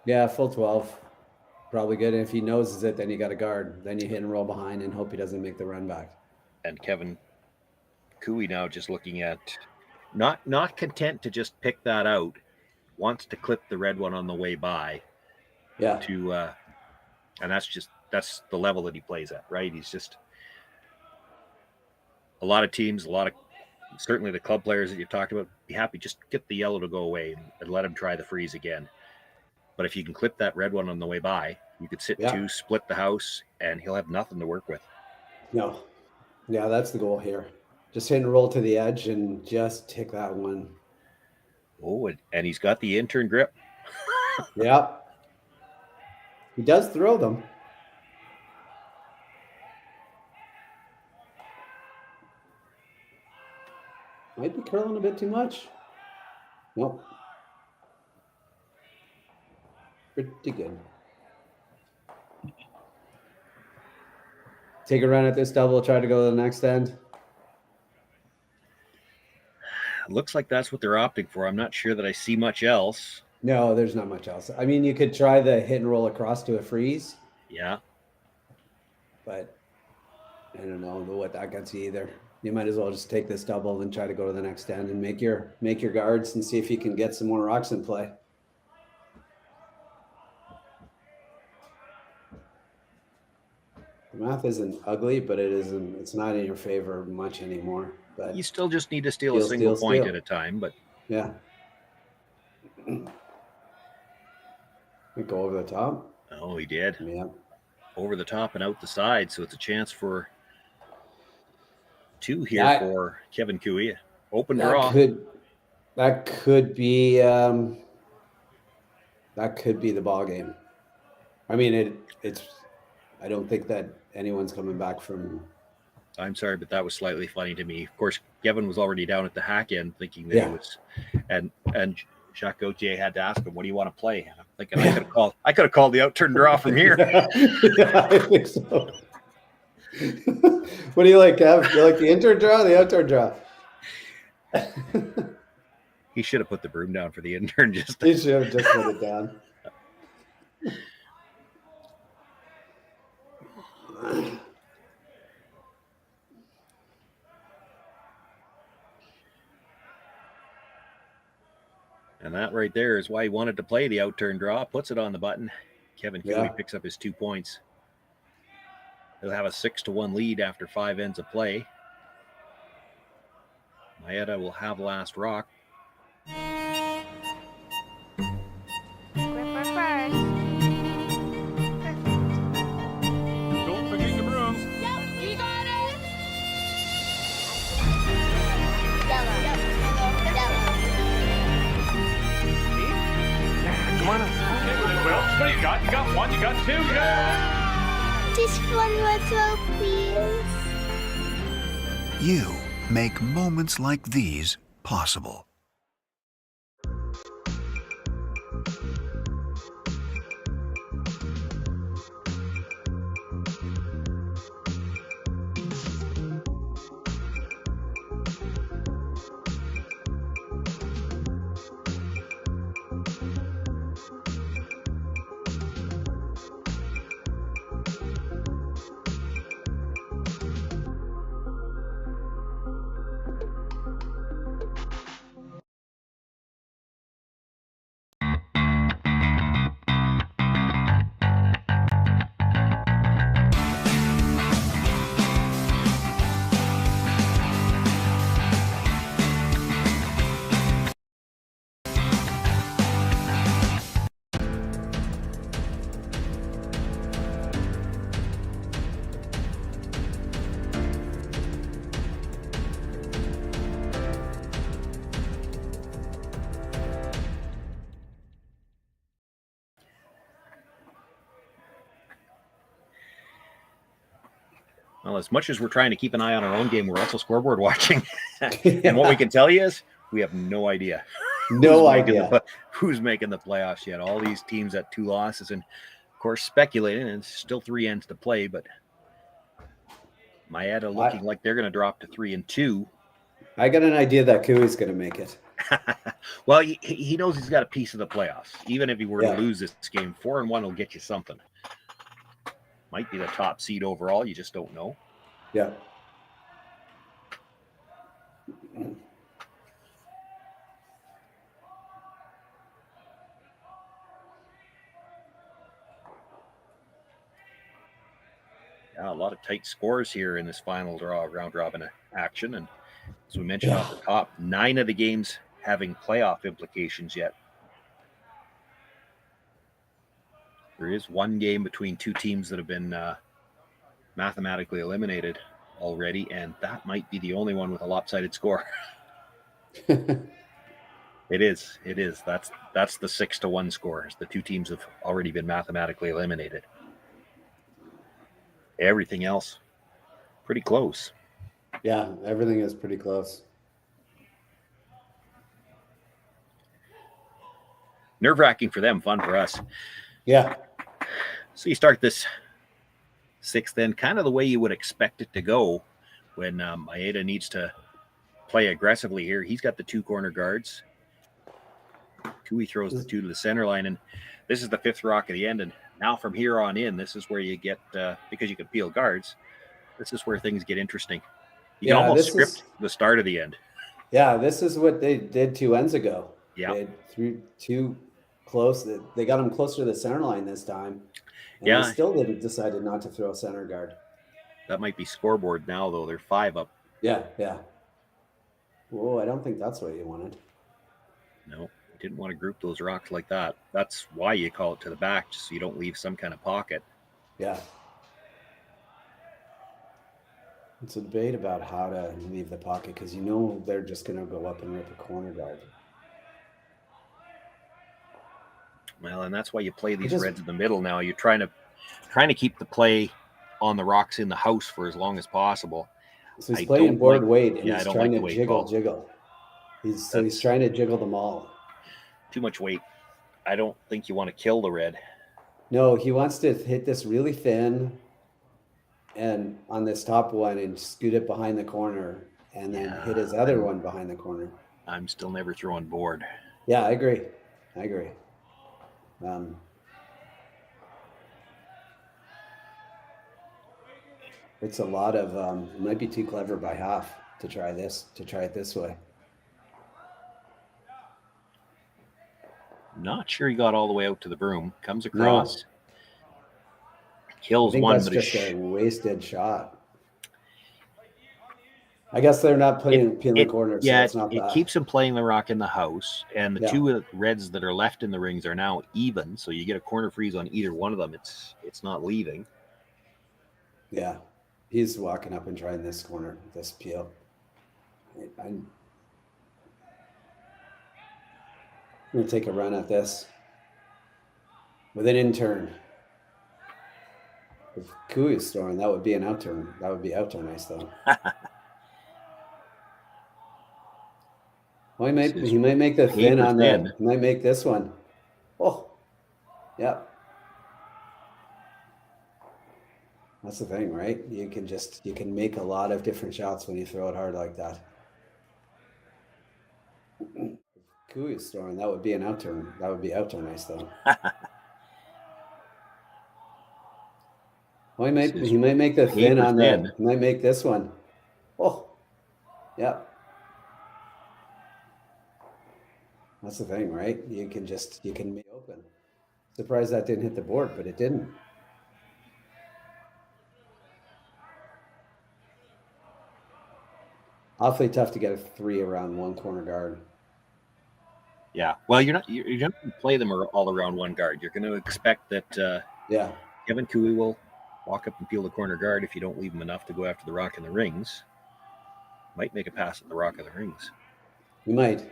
Yeah, full 12, probably good. And if he noses it, then you got a guard. Then you hit and roll behind and hope he doesn't make the run back. And Kevin Cooey now just looking at. Not content to just pick that out, wants to clip the red one on the way by. Yeah. And that's the level that he plays at, right? He's just a lot of teams, certainly the club players that you've talked about, be happy just get the yellow to go away and let him try the freeze again. But if you can clip that red one on the way by, you could sit two, split the house, and he'll have nothing to work with. No. Yeah, that's the goal here. Just hit and roll to the edge and just take that one. Oh, and he's got the intern grip. Yeah. He does throw them. Might be curling a bit too much. Nope. Pretty good. Take a run at this double, try to go to the next end. Looks like that's what they're opting for. I'm not sure that I see much else. No, there's not much else. I mean, you could try the hit and roll across to a freeze. Yeah. But I don't know what that gets you either. You might as well just take this double and try to go to the next end and make your guards and see if you can get some more rocks in play. The math isn't ugly, but it's not in your favor much anymore. But you still just need to steal a single point at a time. But yeah. Go over the top. Oh, he did. Yeah. Over the top and out the side. So it's a chance for two here for Kevin Cooey. Open draw. That could be the ball game. I mean, I don't think that anyone's coming back from. I'm sorry, but that was slightly funny to me. Of course, Kevin was already down at the hack end thinking that he was, and Jacques Gauthier had to ask him, "What do you want to play?" And I'm thinking I could have called the out turn draw from here. Yeah, I think so. What do you like, Kev? You like the intern draw or the out turn draw? He should have put the broom down for the intern. He should have just put it down. And that right there is why he wanted to play the out-turn draw. Puts it on the button. Kevin Cooley picks up his 2 points. He'll have a 6-1 lead after 5 ends of play. Maeda will have last rock. Don't forget your brooms. Yep, we got it. Come on up. Okay, well, what do you got? You got 1, you got 2, you got... Just one more throw, please. You make moments like these possible. Well, as much as we're trying to keep an eye on our own game, we're also scoreboard watching. And what we can tell you is we have no idea. Who's making the playoffs yet. All these teams at 2 losses and, of course, speculating, and still 3 ends to play, but Maeda looking like they're going to drop to 3-2. I got an idea that Cooey's going to make it. Well, he knows he's got a piece of the playoffs. Even if he were to lose this game, 4-1 will get you something. Might be the top seed overall. You just don't know. Yeah. Yeah, a lot of tight scores here in this final round robin action. And as we mentioned off the top, 9 of the games having playoff implications yet. There is 1 game between 2 teams that have been mathematically eliminated already, and that might be the only one with a lopsided score. It is. That's the 6-1 score. The 2 teams have already been mathematically eliminated. Everything else, pretty close. Yeah, everything is pretty close. Nerve-wracking for them, fun for us. Yeah. So you start this 6th end kind of the way you would expect it to go when Maeda needs to play aggressively here. He's got the 2 corner guards. Cooey throws the 2 to the center line, and this is the 5th rock of the end. And now from here on in, this is where you get, because you can peel guards, this is where things get interesting. You can almost script the start of the end. Yeah, this is what they did 2 ends ago. Yeah. They threw 2 close. They got him closer to the center line this time. And they still decided not to throw a center guard. That might be scoreboard now, though. They're 5 up. Yeah. Whoa, I don't think that's what you wanted. No, you didn't want to group those rocks like that. That's why you call it to the back, just so you don't leave some kind of pocket. Yeah. It's a debate about how to leave the pocket because they're just going to go up and rip a corner guard. Well, and that's why you play these reds in the middle now. You're trying to keep the play on the rocks in the house for as long as possible. So he's playing board weight, and he's trying to jiggle. He's trying to jiggle them all. Too much weight. I don't think you want to kill the red. No, he wants to hit this really thin and on this top one and scoot it behind the corner and then hit his other one behind the corner. I'm still never throwing board. Yeah, I agree. It's a lot of it might be too clever by half to try it this way. Not sure he got all the way out to the broom. Comes across. Kills I think one, that's but just a wasted shot. I guess they're not peeling the corner, so it's not bad. It keeps him playing the rock in the house, and the two reds that are left in the rings are now even, so you get a corner freeze on either one of them. It's not leaving. Yeah, he's walking up and trying this corner, this peel. I'm going to take a run at this with an in turn. If Kui is throwing, that would be an out turn. That would be out turn nice, though. Well, he might make the thin on the. He might make this one. Oh, yeah. That's the thing, right? You can make a lot of different shots when you throw it hard like that. If Kui is throwing, that would be an out turn. That would be out turn nice, though. Well, he might make the thin on the. He might make this one. Oh, yeah. That's the thing, right? You can make it open. Surprised that didn't hit the board, but it didn't. Awfully tough to get a 3 around one corner guard. Yeah, well, you're not going to play them all around one guard. You're going to expect that Kevin Kui will walk up and peel the corner guard if you don't leave him enough to go after the rock in the rings. Might make a pass at the rock in the rings. You might.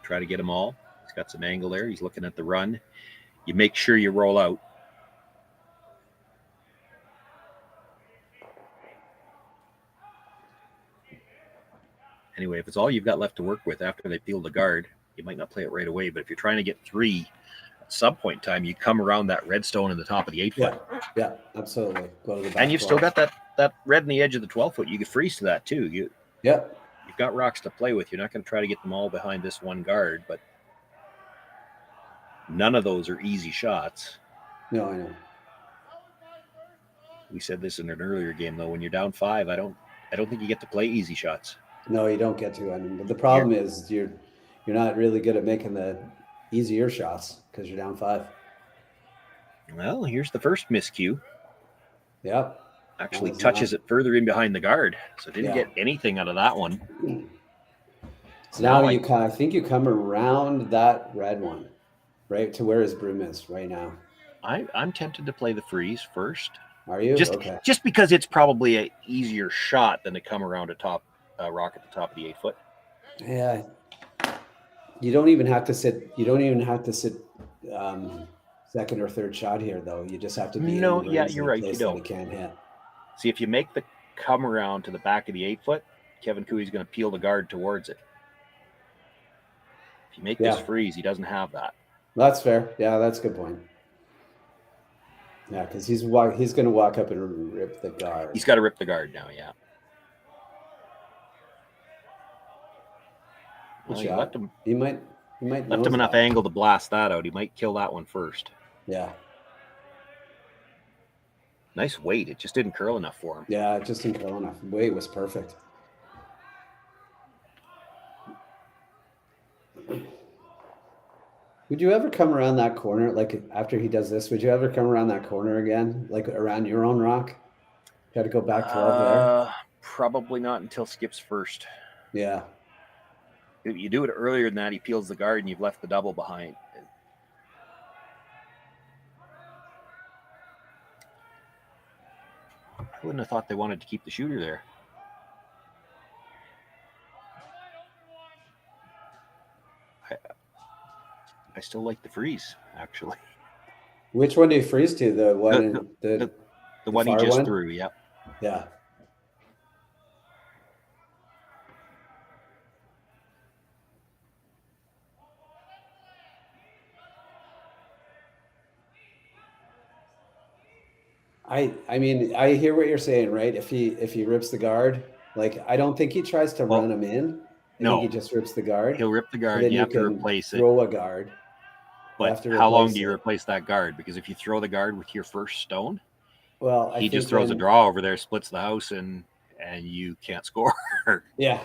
Try to get them all. He's got some angle there. He's looking at the run. You make sure you roll out. Anyway, if it's all you've got left to work with after they peel the guard, you might not play it right away. But if you're trying to get 3 at some point in time, you come around that red stone in the top of the 8-foot. Yeah, absolutely. Go to the back and you've still got that red in the edge of the 12-foot. You can freeze to that too. You've got rocks to play with. You're not going to try to get them all behind this one guard, but none of those are easy shots. No, I know. We said this in an earlier game, though. When you're down 5, I don't think you get to play easy shots. No, you don't get to. I mean, but the problem is you're not really good at making the easier shots because you're down 5. Well, here's the first miscue. Yep. Actually touches it further in behind the guard, so didn't get anything out of that one. So now I think you come around that red one, right to where his broom is right now. I'm tempted to play the freeze first. Are you? Just because it's probably an easier shot than to come around a top rock at the top of the 8-foot. Yeah. You don't even have to sit. You don't even have to sit second or third shot here, though. You just have to be. No, yeah, you're right. You don't. You can't hit. See, if you make the come around to the back of the 8-foot, Kevin Kui's going to peel the guard towards it. If you make this freeze, he doesn't have that. That's fair. Yeah, that's a good point. Yeah, because he's going to walk up and rip the guard. He's got to rip the guard now, yeah. Well, he might left him enough angle to blast that out. He might kill that one first. Yeah. Nice weight. It just didn't curl enough for him. Yeah, it just didn't curl enough. Weight was perfect. Would you ever come around that corner, like after he does this, would you ever come around that corner again, like around your own rock? Got to go back 12 there? Probably not until Skip's first. Yeah. If you do it earlier than that, he peels the guard and you've left the double behind. I wouldn't have thought they wanted to keep the shooter there. I still like the freeze, actually. Which one do you freeze to? The one the one he just threw, yeah. Yeah. I mean, I hear what you're saying, right? If he rips the guard, like I don't think he tries to run him in. I think he just rips the guard. He'll rip the guard. You have to replace it. Throw a guard. But how long do you replace that guard? Because if you throw the guard with your first stone, he just throws a draw over there, splits the house, and you can't score. Yeah,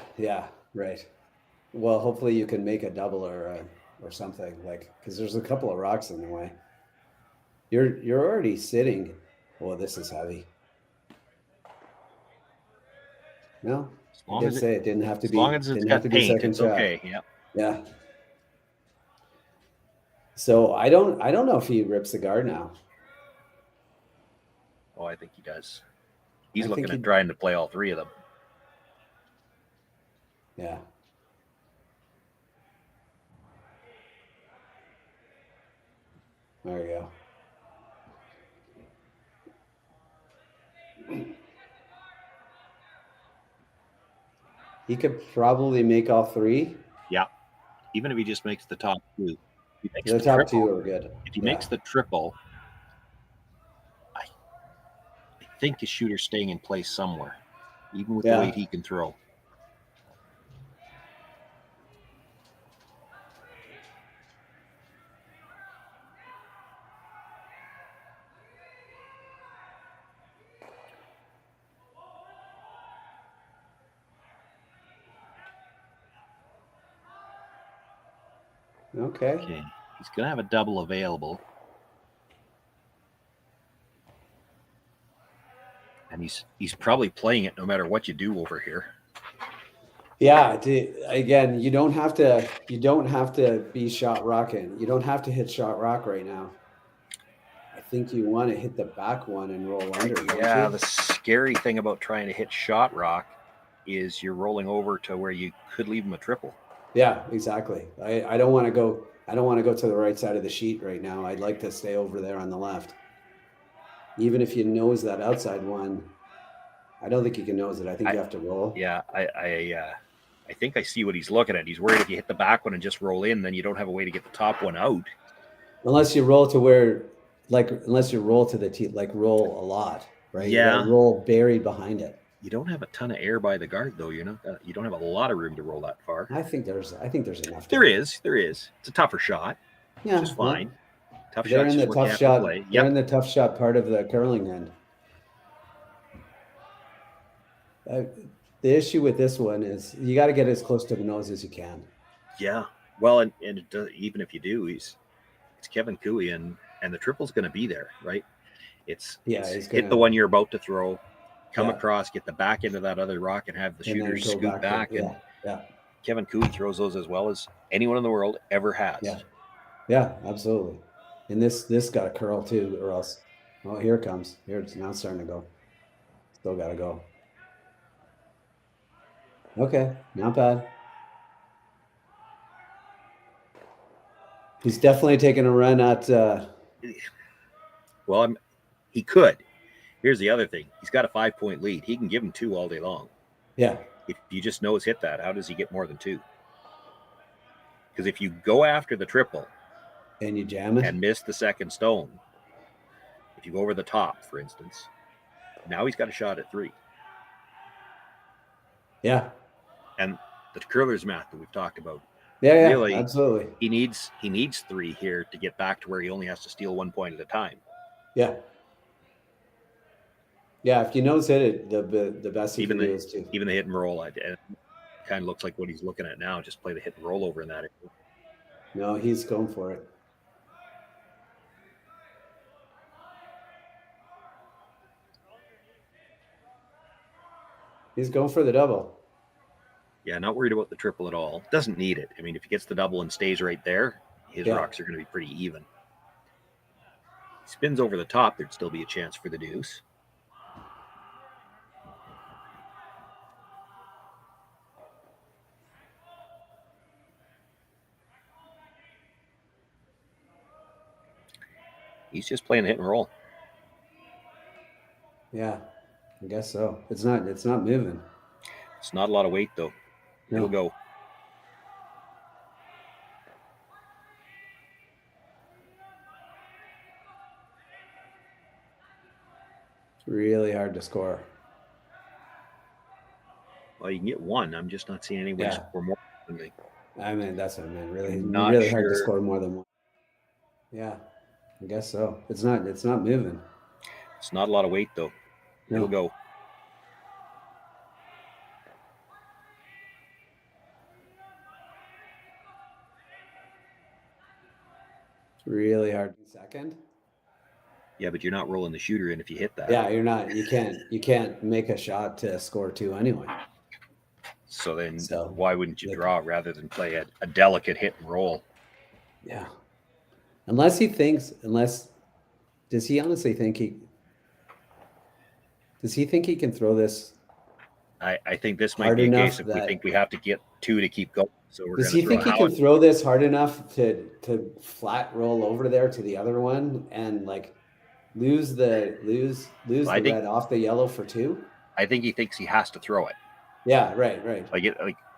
right. Well, hopefully you can make a double or something, like, because there's a couple of rocks in the way. You're already sitting. Oh, this is heavy. No, I did say it didn't have to as be. long as it's Didn't got have to be paint, second it's shot. okay. Yeah. Yeah. So I don't know if he rips the guard now. Oh, I think he does. He's I looking think at trying to play all three of them. Yeah. There you go. He could probably make all three. Yeah. Even if he just makes the top two. He makes The the top triple. two are good. If he makes the triple, I think his shooter's staying in place somewhere, even with the weight he can throw. Okay. He's going to have a double available. And he's probably playing it no matter what you do over here. Yeah, again, you don't have to be shot rocking. You don't have to hit shot rock right now. I think you want to hit the back one and roll under. Yeah, the scary thing about trying to hit shot rock is you're rolling over to where you could leave him a triple. Yeah, exactly. I don't want to go. I don't want to go to the right side of the sheet right now. I'd like to stay over there on the left. Even if you nose that outside one, I don't think you can nose it. I think you have to roll. Yeah, I think I see what he's looking at. He's worried if you hit the back one and just roll in, then you don't have a way to get the top one out. Unless you roll to where, unless you roll to the tee, roll a lot, right? Yeah. You roll buried behind it. You don't have a ton of air by the guard, though. You don't have a lot of room to roll that far. I think there's enough. There is. It's a tougher shot. Yeah, which is fine. Tough they're shot's in the just what you tough have shot. to play. They're in the tough shot part of the curling end. The issue with this one is you got to get as close to the nose as you can. Yeah. Well, and it does, even if you do, it's Kevin Cooey, and the triple's going to be there, right? It's hit the one you're about to throw, come across, get the back end of that other rock, and have the shooter scoot back. And Kevin Cooey throws those as well as anyone in the world ever has. Yeah, absolutely. And this got a curl too, or else. Oh, here it comes. Here it's now starting to go. Still got to go. Okay, not bad. He's definitely taking a run at. Well, he could. Here's the other thing: he's got a 5-point lead. He can give him 2 all day long. Yeah. If you just nose hit that, how does he get more than 2? Because if you go after the triple and you jam it and miss the second stone, if you go over the top, for instance, now he's got a shot at 3. Yeah. And the curler's math that we've talked about. Yeah, really, absolutely. He needs 3 here to get back to where he only has to steal 1 point at a time. Yeah. Yeah, if you nose hit it, the best you can do is to even the hit and roll. It kind of looks like what he's looking at now. Just play the hit and roll over in that area. No, he's going for it. He's going for the double. Yeah, not worried about the triple at all. Doesn't need it. I mean, if he gets the double and stays right there, his rocks are going to be pretty even. He spins over the top, there'd still be a chance for the deuce. He's just playing hit and roll. Yeah, I guess so. It's not moving. It's not a lot of weight though. No. It'll go. It's really hard to score. Well, you can get 1. I'm just not seeing anyone score more than me. I mean, that's what I meant. Really Not hard to score more than 1. Yeah, I guess so. It's not moving. It's not a lot of weight though. No. It'll go. really hard. Second. Yeah, but you're not rolling the shooter in if you hit that. Yeah, you're not. You can't make a shot to score 2 anyway. So then why wouldn't you draw rather than play a delicate hit and roll? Yeah. Unless does he honestly think he can throw this? I think this might be a case if we think we have to get 2 to keep going. So we're does he think he can throw this hard enough to flat roll over there to the other one and like lose the red off the yellow for 2? I think he thinks he has to throw it. Yeah, right.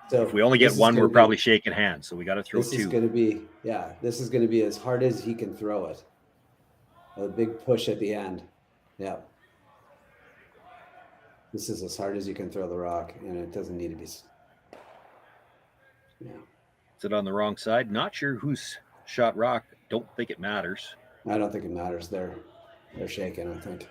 So if we only get 1, we're probably shaking hands. So we got to throw 2. This is going to be as hard as he can throw it. A big push at the end. Yeah. This is as hard as you can throw the rock, and it doesn't need to be. Yeah. Is it on the wrong side? Not sure who's shot rock. Don't think it matters. I don't think it matters. They're shaking, I think.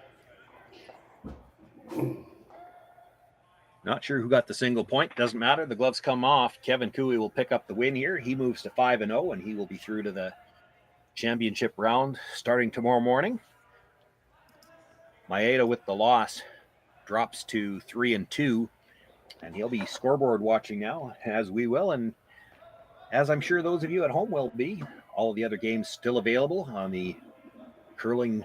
Not sure who got the single point. Doesn't matter. The gloves come off. Kevin Cooey will pick up the win here. He moves to 5-0, and he will be through to the championship round starting tomorrow morning. Maeda with the loss drops to 3-2, and he'll be scoreboard watching now, as we will, and as I'm sure those of you at home will be. All of the other games still available on the Curling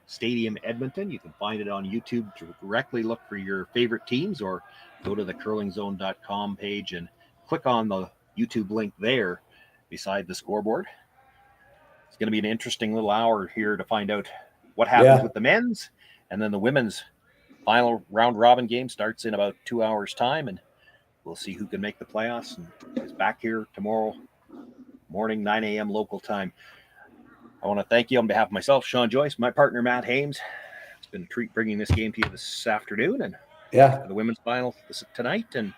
Stadium Edmonton. You can find it on YouTube. Directly look for your favorite teams or go to the curlingzone.com page and click on the YouTube link there beside the scoreboard. It's going to be an interesting little hour here to find out what happens with the men's, and then the women's final round robin game starts in about 2 hours time, and we'll see who can make the playoffs and is back here tomorrow morning, 9 a.m. local time. I want to thank you on behalf of myself, Shawn, Joyce, my partner, Matt Hames. It's been a treat bringing this game to you this afternoon, and the women's final tonight, and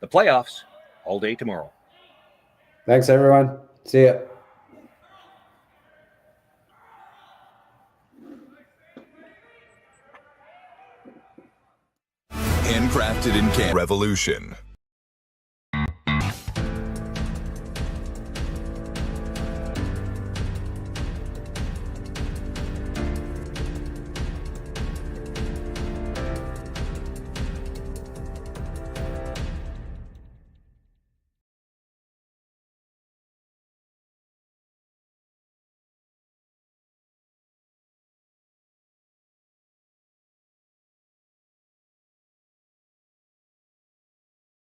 the playoffs all day tomorrow. Thanks, everyone. See ya. Handcrafted in Canada. Revolution.